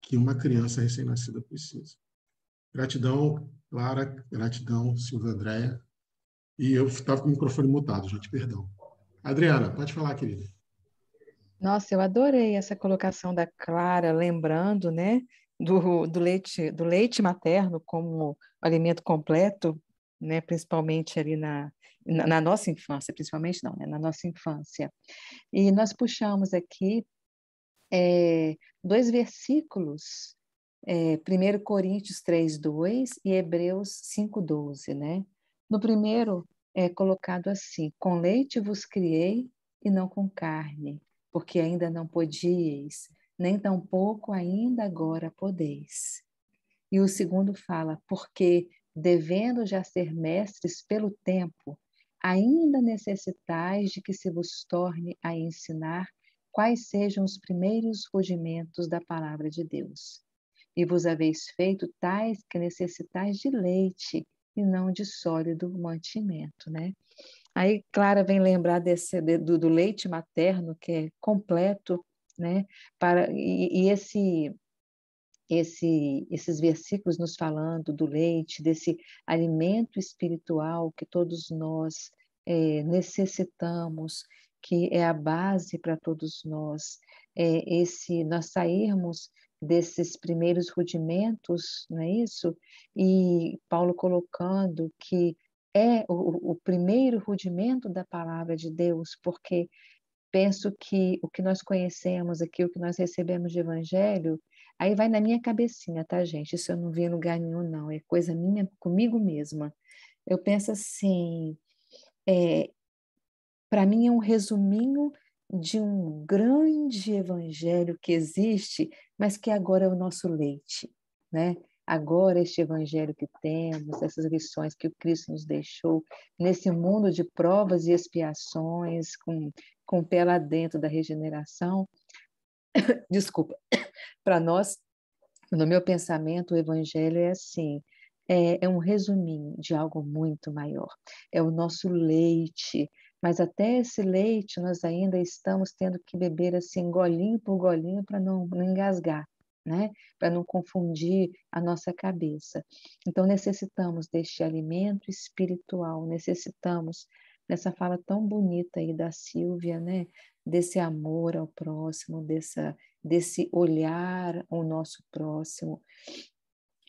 que uma criança recém-nascida precisa. Gratidão, Clara. Gratidão, Silvia Andréia. E eu estava com o microfone mutado, gente, perdão. Adriana, pode falar, querida. Nossa, eu adorei essa colocação da Clara, lembrando, né, do leite materno como alimento completo, né, principalmente ali na nossa infância, principalmente não, né, na nossa infância. E nós puxamos aqui dois versículos, 1 Coríntios 3:2 e Hebreus 5:12, né? No primeiro é colocado assim: com leite vos criei e não com carne, porque ainda não podíeis, nem tampouco ainda agora podeis. E o segundo fala: porque devendo já ser mestres pelo tempo, ainda necessitais de que se vos torne a ensinar quais sejam os primeiros rudimentos da palavra de Deus. E vos haveis feito tais que necessitais de leite e não de sólido mantimento, né? Aí Clara vem lembrar do leite materno, que é completo, né? Esses versículos nos falando do leite, desse alimento espiritual que todos nós necessitamos, que é a base para todos nós, nós sairmos desses primeiros rudimentos, não é isso? E Paulo colocando que é o primeiro rudimento da palavra de Deus, porque penso que o que nós conhecemos aqui, o que nós recebemos de evangelho, aí vai na minha cabecinha, tá, gente? Isso eu não vi em lugar nenhum, não. É coisa minha comigo mesma. Eu penso assim, para mim é um resuminho de um grande evangelho que existe, mas que agora é o nosso leite, né? Agora este evangelho que temos, essas lições que o Cristo nos deixou, nesse mundo de provas e expiações, com o pé lá dentro da regeneração, desculpa, para nós, no meu pensamento, o evangelho é assim, é um resuminho de algo muito maior. É o nosso leite, mas até esse leite nós ainda estamos tendo que beber assim, golinho por golinho, para não engasgar, né? Para não confundir a nossa cabeça. Então, necessitamos deste alimento espiritual, necessitamos dessa fala tão bonita aí da Silvia, né? Desse amor ao próximo, desse olhar ao nosso próximo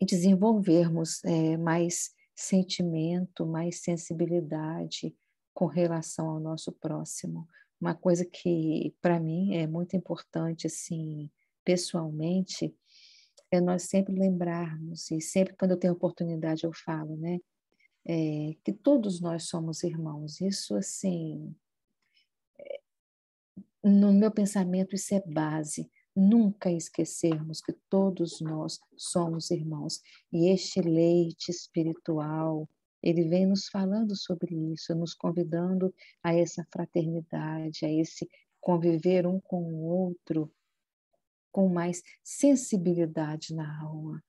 e desenvolvermos mais sentimento, mais sensibilidade com relação ao nosso próximo. Uma coisa que, para mim, é muito importante, assim, pessoalmente, é nós sempre lembrarmos, e sempre quando eu tenho oportunidade eu falo, né, que todos nós somos irmãos. Isso, assim, no meu pensamento, isso é base. Nunca esquecermos que todos nós somos irmãos. E este leite espiritual, ele vem nos falando sobre isso, nos convidando a essa fraternidade, a esse conviver um com o outro com mais sensibilidade na alma,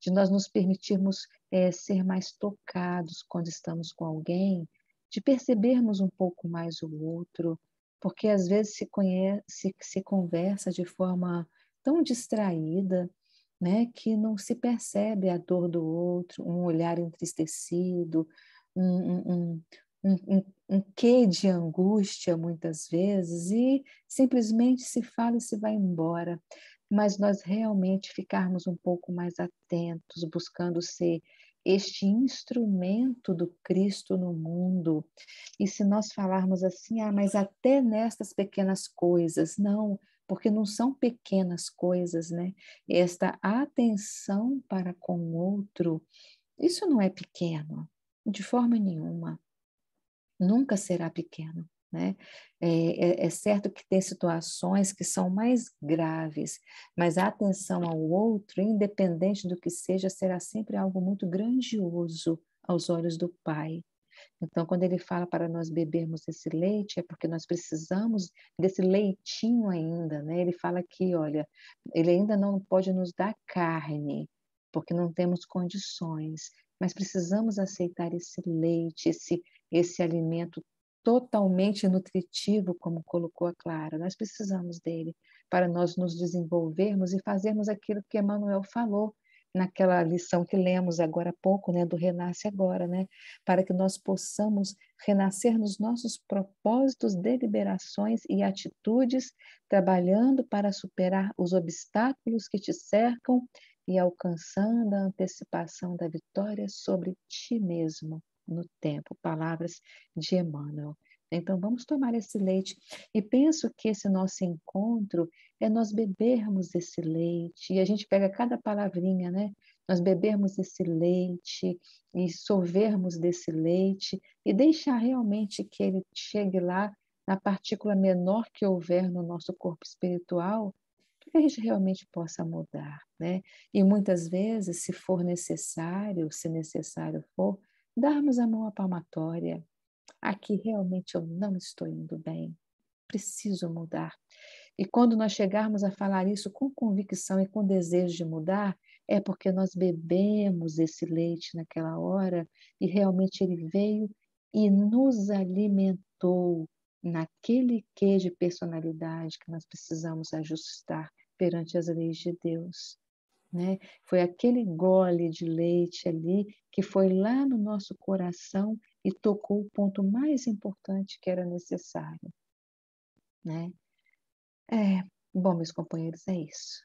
de nós nos permitirmos ser mais tocados quando estamos com alguém, de percebermos um pouco mais o outro, porque às vezes se conversa de forma tão distraída, né, que não se percebe a dor do outro, um olhar entristecido, um quê de angústia muitas vezes, e simplesmente se fala e se vai embora. Mas nós realmente ficarmos um pouco mais atentos, buscando ser este instrumento do Cristo no mundo. E se nós falarmos assim, mas até nestas pequenas coisas, não, porque não são pequenas coisas, né? Esta atenção para com o outro, isso não é pequeno, de forma nenhuma. Nunca será pequeno, né? É certo que tem situações que são mais graves, mas a atenção ao outro, independente do que seja, será sempre algo muito grandioso aos olhos do Pai. Então, quando ele fala para nós bebermos esse leite, é porque nós precisamos desse leitinho ainda, né? Ele fala aqui, olha, ele ainda não pode nos dar carne, porque não temos condições, mas precisamos aceitar esse leite, esse alimento totalmente nutritivo, como colocou a Clara. Nós precisamos dele para nós nos desenvolvermos e fazermos aquilo que Emmanuel falou naquela lição que lemos agora há pouco, né, do Renasce Agora, né, para que nós possamos renascer nos nossos propósitos, deliberações e atitudes, trabalhando para superar os obstáculos que te cercam e alcançando a antecipação da vitória sobre ti mesmo no tempo. Palavras de Emmanuel. Então, vamos tomar esse leite. E penso que esse nosso encontro é nós bebermos esse leite. E a gente pega cada palavrinha, né? Nós bebermos esse leite e sorvermos desse leite e deixar realmente que ele chegue lá na partícula menor que houver no nosso corpo espiritual, para que a gente realmente possa mudar, né? E muitas vezes, se for necessário, se necessário for, darmos a mão à palmatória. Aqui realmente eu não estou indo bem, preciso mudar. E quando nós chegarmos a falar isso com convicção e com desejo de mudar, é porque nós bebemos esse leite naquela hora e realmente ele veio e nos alimentou naquele quê de personalidade que nós precisamos ajustar perante as leis de Deus. Né? Foi aquele gole de leite ali que foi lá no nosso coração e tocou o ponto mais importante que era necessário. Né? Bom, meus companheiros, é isso.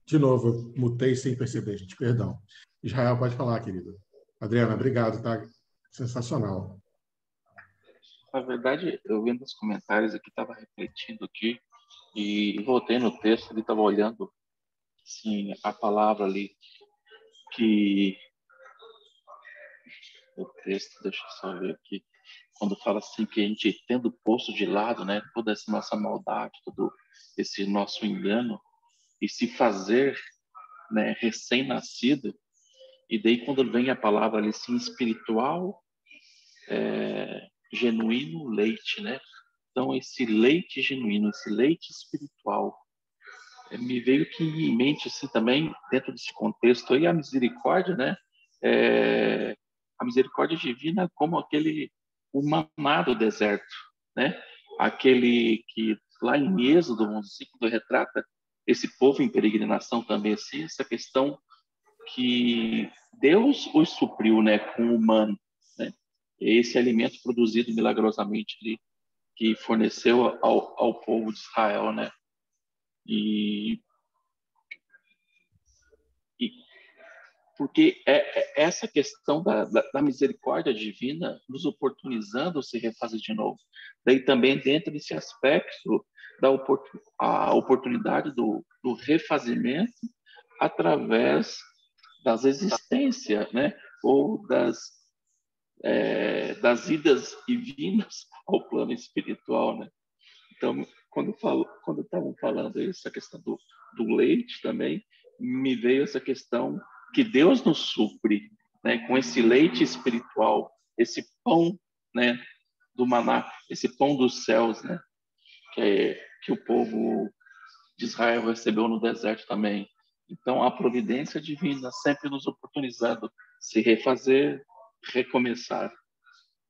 De novo, eu mutei sem perceber, gente, perdão. Israel, pode falar, querido. Adriana, obrigado, tá? Sensacional. Na verdade, eu vendo os comentários aqui, estava refletindo aqui, e voltei no texto, ele estava olhando, assim, a palavra ali, que o texto, deixa eu só ver aqui, quando fala assim que a gente tendo posto de lado, né, toda essa nossa maldade, todo esse nosso engano, e se fazer, né, recém-nascido, e daí quando vem a palavra ali, assim, espiritual, genuíno leite, né? Então, esse leite genuíno, esse leite espiritual, me veio que em mente, assim, também, dentro desse contexto aí, a misericórdia, né? A misericórdia divina como o maná do deserto, né? Aquele que lá em Êxodo 11, quando retrata esse povo em peregrinação também, assim, essa questão que Deus os supriu, né, com o humano, né? Esse alimento produzido milagrosamente ali, que forneceu ao povo de Israel, né? E, e porque essa questão da misericórdia divina nos oportunizando se refazer de novo. Daí também dentro desse aspecto a oportunidade do refazimento através das existências, né? Ou das idas e vindas ao plano espiritual, né? Então, quando estavam falando essa questão do leite também, me veio essa questão que Deus nos supre, né, com esse leite espiritual, esse pão, né, do maná, esse pão dos céus, né, que o povo de Israel recebeu no deserto também. Então, a providência divina sempre nos oportunizando se refazer, recomeçar.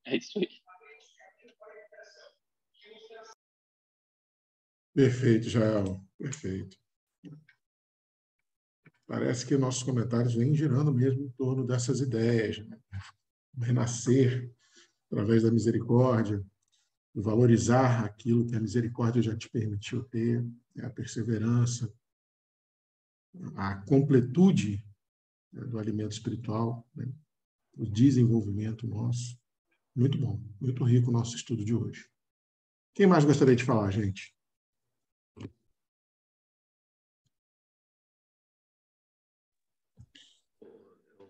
É isso aí. Perfeito, Jael. Perfeito. parece que nossos comentários vêm girando mesmo em torno dessas ideias, né? Renascer através da misericórdia, valorizar aquilo que a misericórdia já te permitiu ter, a perseverança, a completude, né, do alimento espiritual, né, o desenvolvimento nosso. Muito bom, muito rico o nosso estudo de hoje. Quem mais gostaria de falar, gente?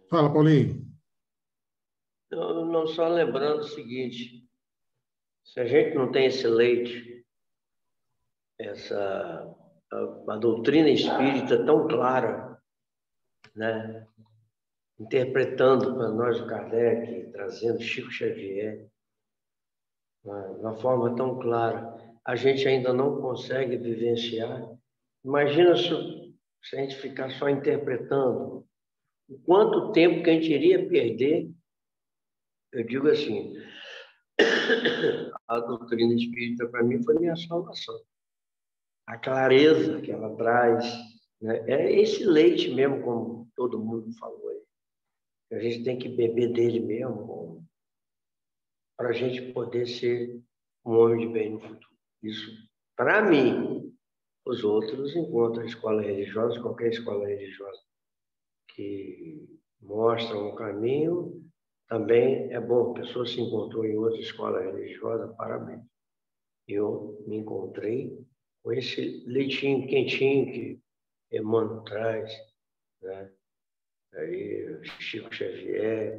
Fala, Paulinho. Não, só lembrando o seguinte, se a gente não tem esse leite, a doutrina espírita tão clara, né? Interpretando para nós o Kardec, trazendo Chico Xavier, de uma forma tão clara, a gente ainda não consegue vivenciar. Imagina se a gente ficar só interpretando, o quanto tempo que a gente iria perder. Eu digo assim, a doutrina espírita, para mim, foi minha salvação. A clareza que ela traz, né? É esse leite mesmo, como todo mundo falou aí. A gente tem que beber dele mesmo, para a gente poder ser um homem de bem no futuro. Isso, para mim. Os outros encontram a escola religiosa, qualquer escola religiosa que mostra um caminho, também é bom. A pessoa se encontrou em outra escola religiosa, parabéns. Eu me encontrei com esse leitinho quentinho que Emmanuel traz, né? Aí, Chico Xavier,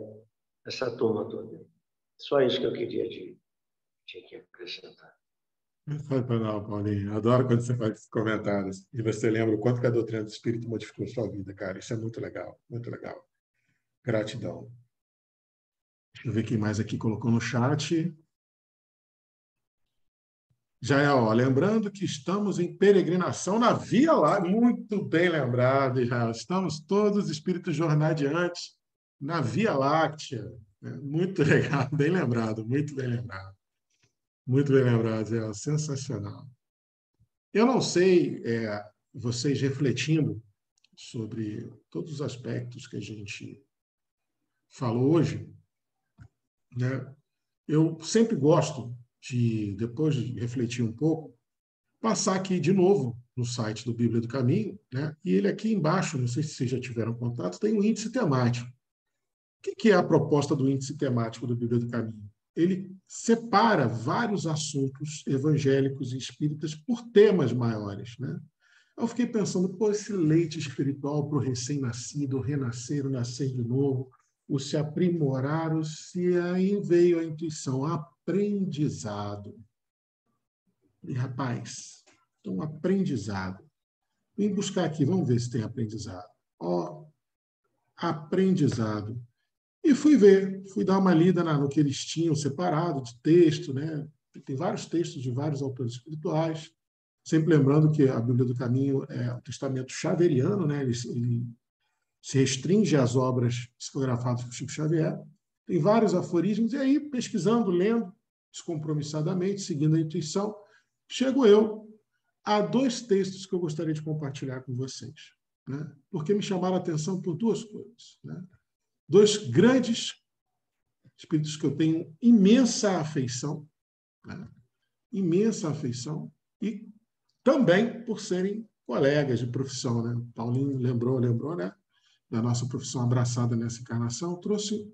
essa turma toda. Só isso que eu tinha que acrescentar. Não, Paulinho. Adoro quando você faz esses comentários e você lembra o quanto que a doutrina do Espírito modificou a sua vida, cara. Isso é muito legal, muito legal. Gratidão. Deixa eu ver quem mais aqui colocou no chat. Jael, lembrando que estamos em peregrinação na Via Láctea. Muito bem lembrado, Israel. Estamos todos espíritos jornadiantes na Via Láctea. Muito legal, bem lembrado, muito bem lembrado. Muito bem lembrado, Jael. Sensacional. Eu não sei, vocês refletindo sobre todos os aspectos que a gente falou hoje, né? Eu sempre gosto de, depois de refletir um pouco, passar aqui de novo no site do Bíblia do Caminho, né? E ele aqui embaixo, não sei se vocês já tiveram contato, tem um índice temático. O que é a proposta do índice temático do Bíblia do Caminho? Ele separa vários assuntos evangélicos e espíritas por temas maiores, né? Eu fiquei pensando, pô, esse leite espiritual para o recém-nascido, o renascer, o nascer de novo, o se aprimorar, o se aí veio a intuição, aprendizado. E, rapaz, então, aprendizado. Vem buscar aqui, vamos ver se tem aprendizado. Ó, aprendizado. E fui dar uma lida no que eles tinham separado de texto, né? Tem vários textos de vários autores espirituais, sempre lembrando que a Bíblia do Caminho é o testamento xaveriano, né? Ele se restringe às obras psicografadas por Chico Xavier. Tem vários aforismos, e aí, pesquisando, lendo, descompromissadamente, seguindo a intuição, chego eu a 2 textos que eu gostaria de compartilhar com vocês, né? Porque me chamaram a atenção por 2 coisas, né? 2 grandes espíritos que eu tenho imensa afeição, né? Imensa afeição, e também por serem colegas de profissão, né? Paulinho lembrou, né? Da nossa profissão abraçada nessa encarnação, trouxe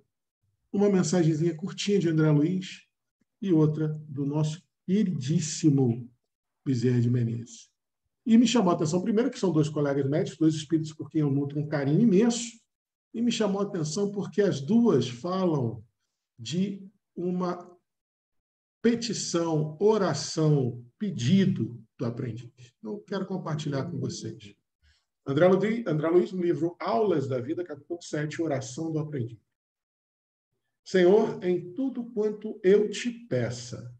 uma mensagenzinha curtinha de André Luiz e outra do nosso queridíssimo Bezerra de Menezes. E me chamou a atenção, primeiro, que são 2 colegas médicos, 2 espíritos por quem eu nutro um carinho imenso, e me chamou a atenção porque as 2 falam de uma petição, oração, pedido do aprendiz. Então, quero compartilhar com vocês. André Luiz, no livro Aulas da Vida, capítulo 7, Oração do Aprendiz. Senhor, em tudo quanto eu te peça,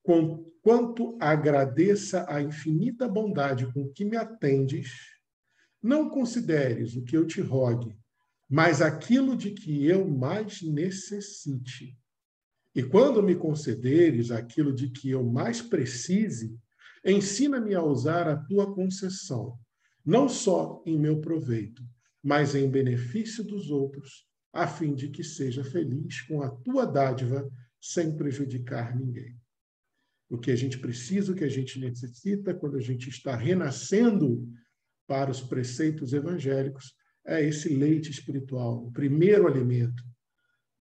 quanto agradeça a infinita bondade com que me atendes, não consideres o que eu te rogue, mas aquilo de que eu mais necessite. E quando me concederes aquilo de que eu mais precise, ensina-me a usar a tua concessão, não só em meu proveito, mas em benefício dos outros, a fim de que seja feliz com a tua dádiva, sem prejudicar ninguém. O que a gente precisa, o que a gente necessita, quando a gente está renascendo para os preceitos evangélicos, é esse leite espiritual, o primeiro alimento.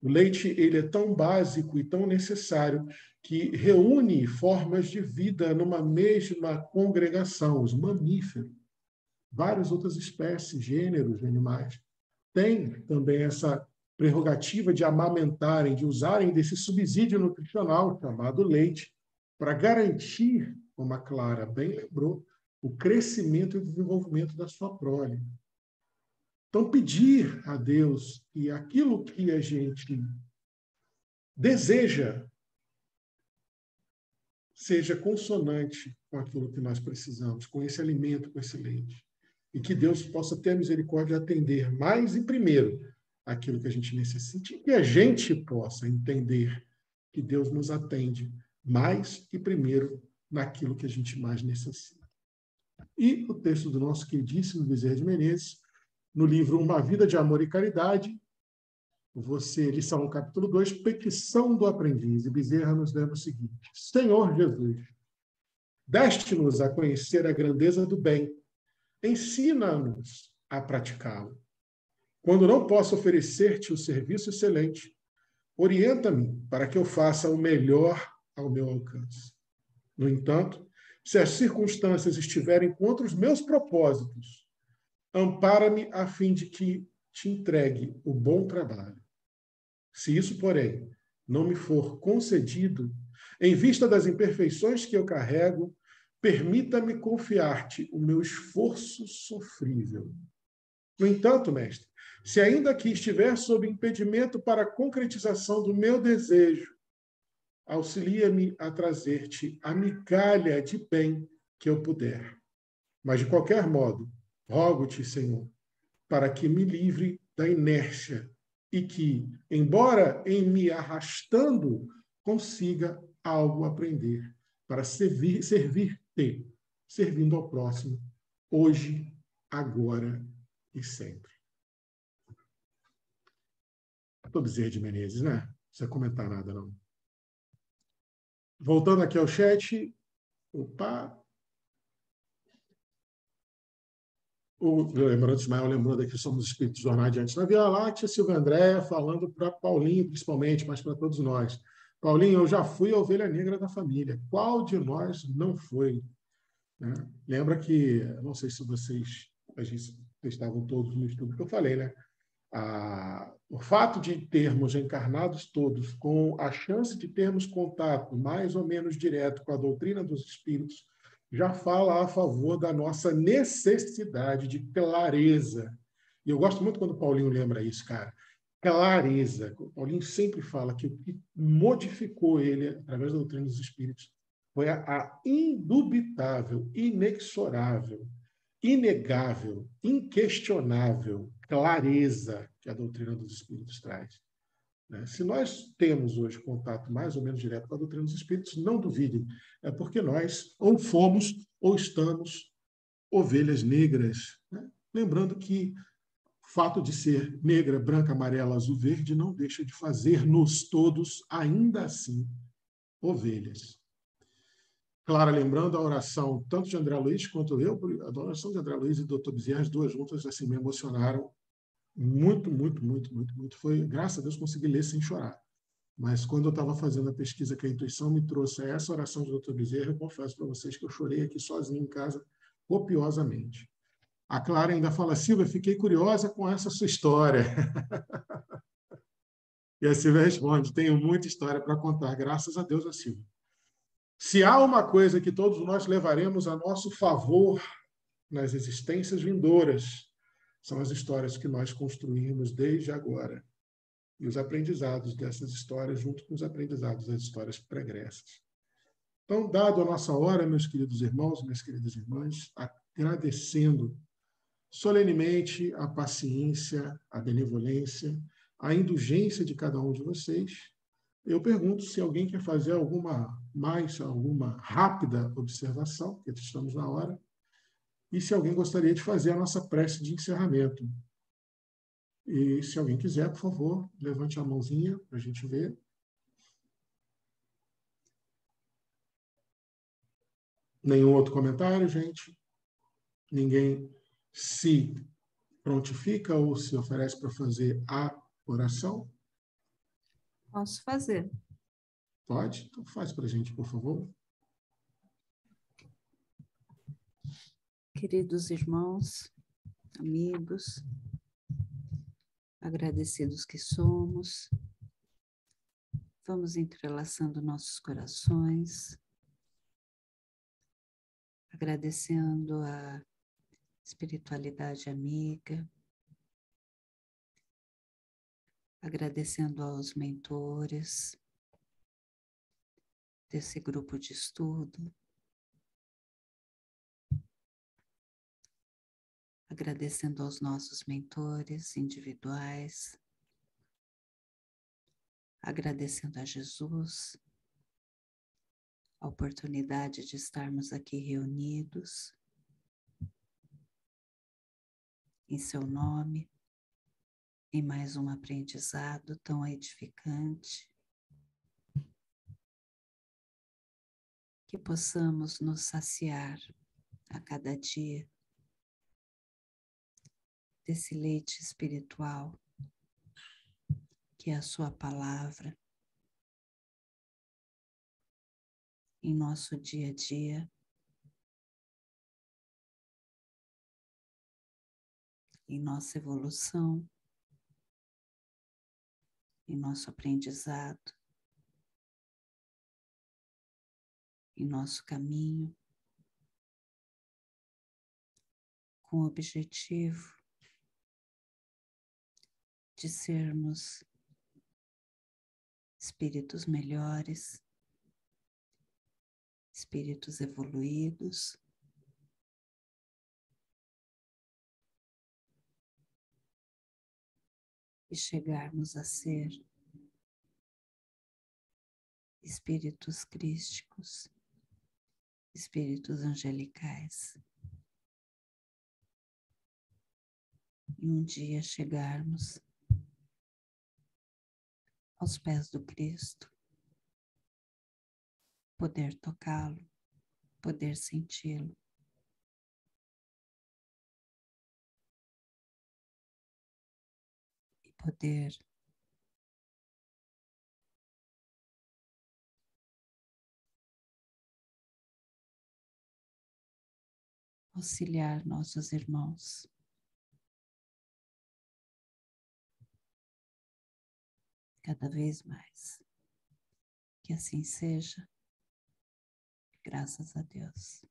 O leite, ele é tão básico e tão necessário que reúne formas de vida numa mesma congregação, os mamíferos. Várias outras espécies, gêneros de animais, têm também essa prerrogativa de amamentarem, de usarem desse subsídio nutricional chamado leite, para garantir, como a Clara bem lembrou, o crescimento e o desenvolvimento da sua prole. Então, pedir a Deus que aquilo que a gente deseja seja consonante com aquilo que nós precisamos, com esse alimento, com esse leite. E que Deus possa ter a misericórdia de atender mais e primeiro aquilo que a gente necessita e que a gente possa entender que Deus nos atende mais e primeiro naquilo que a gente mais necessita. E o texto do nosso queridíssimo Bezerra de Menezes, no livro Uma Vida de Amor e Caridade, lição no capítulo 2, Petição do Aprendiz. E Bezerra nos lembra o seguinte: Senhor Jesus, deste-nos a conhecer a grandeza do bem, ensina-nos a praticá-lo. Quando não posso oferecer-te o serviço excelente, orienta-me para que eu faça o melhor ao meu alcance. No entanto, se as circunstâncias estiverem contra os meus propósitos, ampara-me a fim de que te entregue o bom trabalho. Se isso, porém, não me for concedido, em vista das imperfeições que eu carrego, permita-me confiar-te o meu esforço sofrível. No entanto, mestre, se ainda aqui estiver sob impedimento para a concretização do meu desejo, auxilia-me a trazer-te a migalha de bem que eu puder. Mas, de qualquer modo, rogo-te, Senhor, para que me livre da inércia e que, embora em me arrastando, consiga algo aprender para servir-te, servindo ao próximo, hoje, agora e sempre. Estou Bezerra de Menezes, né? Não precisa comentar nada, não. Voltando aqui ao chat. Opa! O lembrando, Ismael lembrou daqui, somos espíritos jornadiantes na Via Láctea, Silvia Andréa falando para Paulinho, principalmente, mas para todos nós. Paulinho, eu já fui a ovelha negra da família. Qual de nós não foi? Né? Lembra que, não sei se vocês estavam todos no estudo que eu falei, né? O fato de termos encarnados todos com a chance de termos contato mais ou menos direto com a doutrina dos espíritos já fala a favor da nossa necessidade de clareza. E eu gosto muito quando o Paulinho lembra isso, cara. Clareza. O Paulinho sempre fala que o que modificou ele, através da doutrina dos espíritos, foi a indubitável, inexorável, inegável, inquestionável clareza que a doutrina dos espíritos traz. Se nós temos hoje contato mais ou menos direto com a doutrina dos espíritos, não duvidem, é porque nós ou fomos ou estamos ovelhas negras. Lembrando que o fato de ser negra, branca, amarela, azul, verde não deixa de fazer-nos todos, ainda assim, ovelhas. Clara, lembrando a oração tanto de André Luiz quanto eu, a oração de André Luiz e do Dr. Bezerra, as duas juntas assim, me emocionaram muito, muito, muito, muito, muito. Foi, graças a Deus, consegui ler sem chorar. Mas quando eu estava fazendo a pesquisa que a intuição me trouxe a essa oração do Dr. Bezerra, eu confesso para vocês que eu chorei aqui sozinho em casa, copiosamente. A Clara ainda fala: Silvia, fiquei curiosa com essa sua história. E a Silvia responde: tenho muita história para contar, graças a Deus, a Silvia. Se há uma coisa que todos nós levaremos a nosso favor nas existências vindouras, são as histórias que nós construímos desde agora. E os aprendizados dessas histórias, junto com os aprendizados das histórias pregressas. Então, dado a nossa hora, meus queridos irmãos, minhas queridas irmãs, agradecendo solenemente a paciência, a benevolência, a indulgência de cada um de vocês, eu pergunto se alguém quer fazer alguma rápida observação, porque estamos na hora, e se alguém gostaria de fazer a nossa prece de encerramento. E se alguém quiser, por favor, levante a mãozinha para a gente ver. Nenhum outro comentário, gente? Ninguém se prontifica ou se oferece para fazer a oração? Posso fazer. Pode? Então faz para a gente, por favor. Queridos irmãos, amigos, agradecidos que somos, vamos entrelaçando nossos corações, agradecendo a espiritualidade amiga, agradecendo aos mentores desse grupo de estudo, agradecendo aos nossos mentores individuais, agradecendo a Jesus a oportunidade de estarmos aqui reunidos em seu nome, em mais um aprendizado tão edificante, que possamos nos saciar a cada dia desse leite espiritual, que é a sua palavra, em nosso dia a dia, em nossa evolução, em nosso aprendizado, em nosso caminho, com o objetivo de sermos espíritos melhores, espíritos evoluídos, e chegarmos a ser espíritos crísticos, espíritos angelicais. E um dia chegarmos aos pés do Cristo, poder tocá-lo, poder senti-lo, e poder auxiliar nossos irmãos. Cada vez mais. Que assim seja, graças a Deus.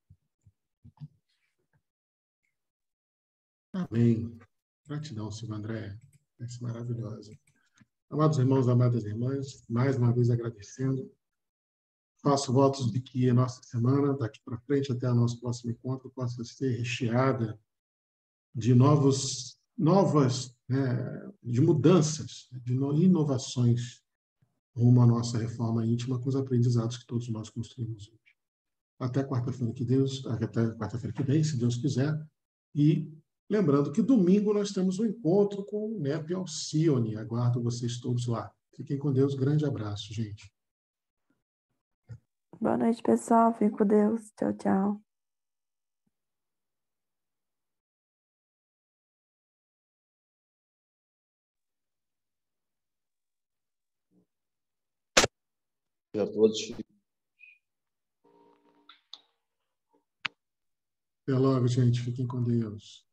Amém. Gratidão, Silvia Andréa. Essa é maravilhosa. Amados irmãos, amadas irmãs, mais uma vez agradecendo. Faço votos de que a nossa semana, daqui para frente, até o nosso próximo encontro, possa ser recheada de novas, de mudanças, de inovações rumo à nossa reforma íntima com os aprendizados que todos nós construímos hoje. Até quarta-feira até quarta-feira que vem, se Deus quiser. E lembrando que domingo nós temos um encontro com o NEP Alcione. Aguardo vocês todos lá. Fiquem com Deus. Grande abraço, gente. Boa noite, pessoal. Fiquem com Deus. Tchau, tchau. A todos. Até logo, gente. Fiquem com Deus.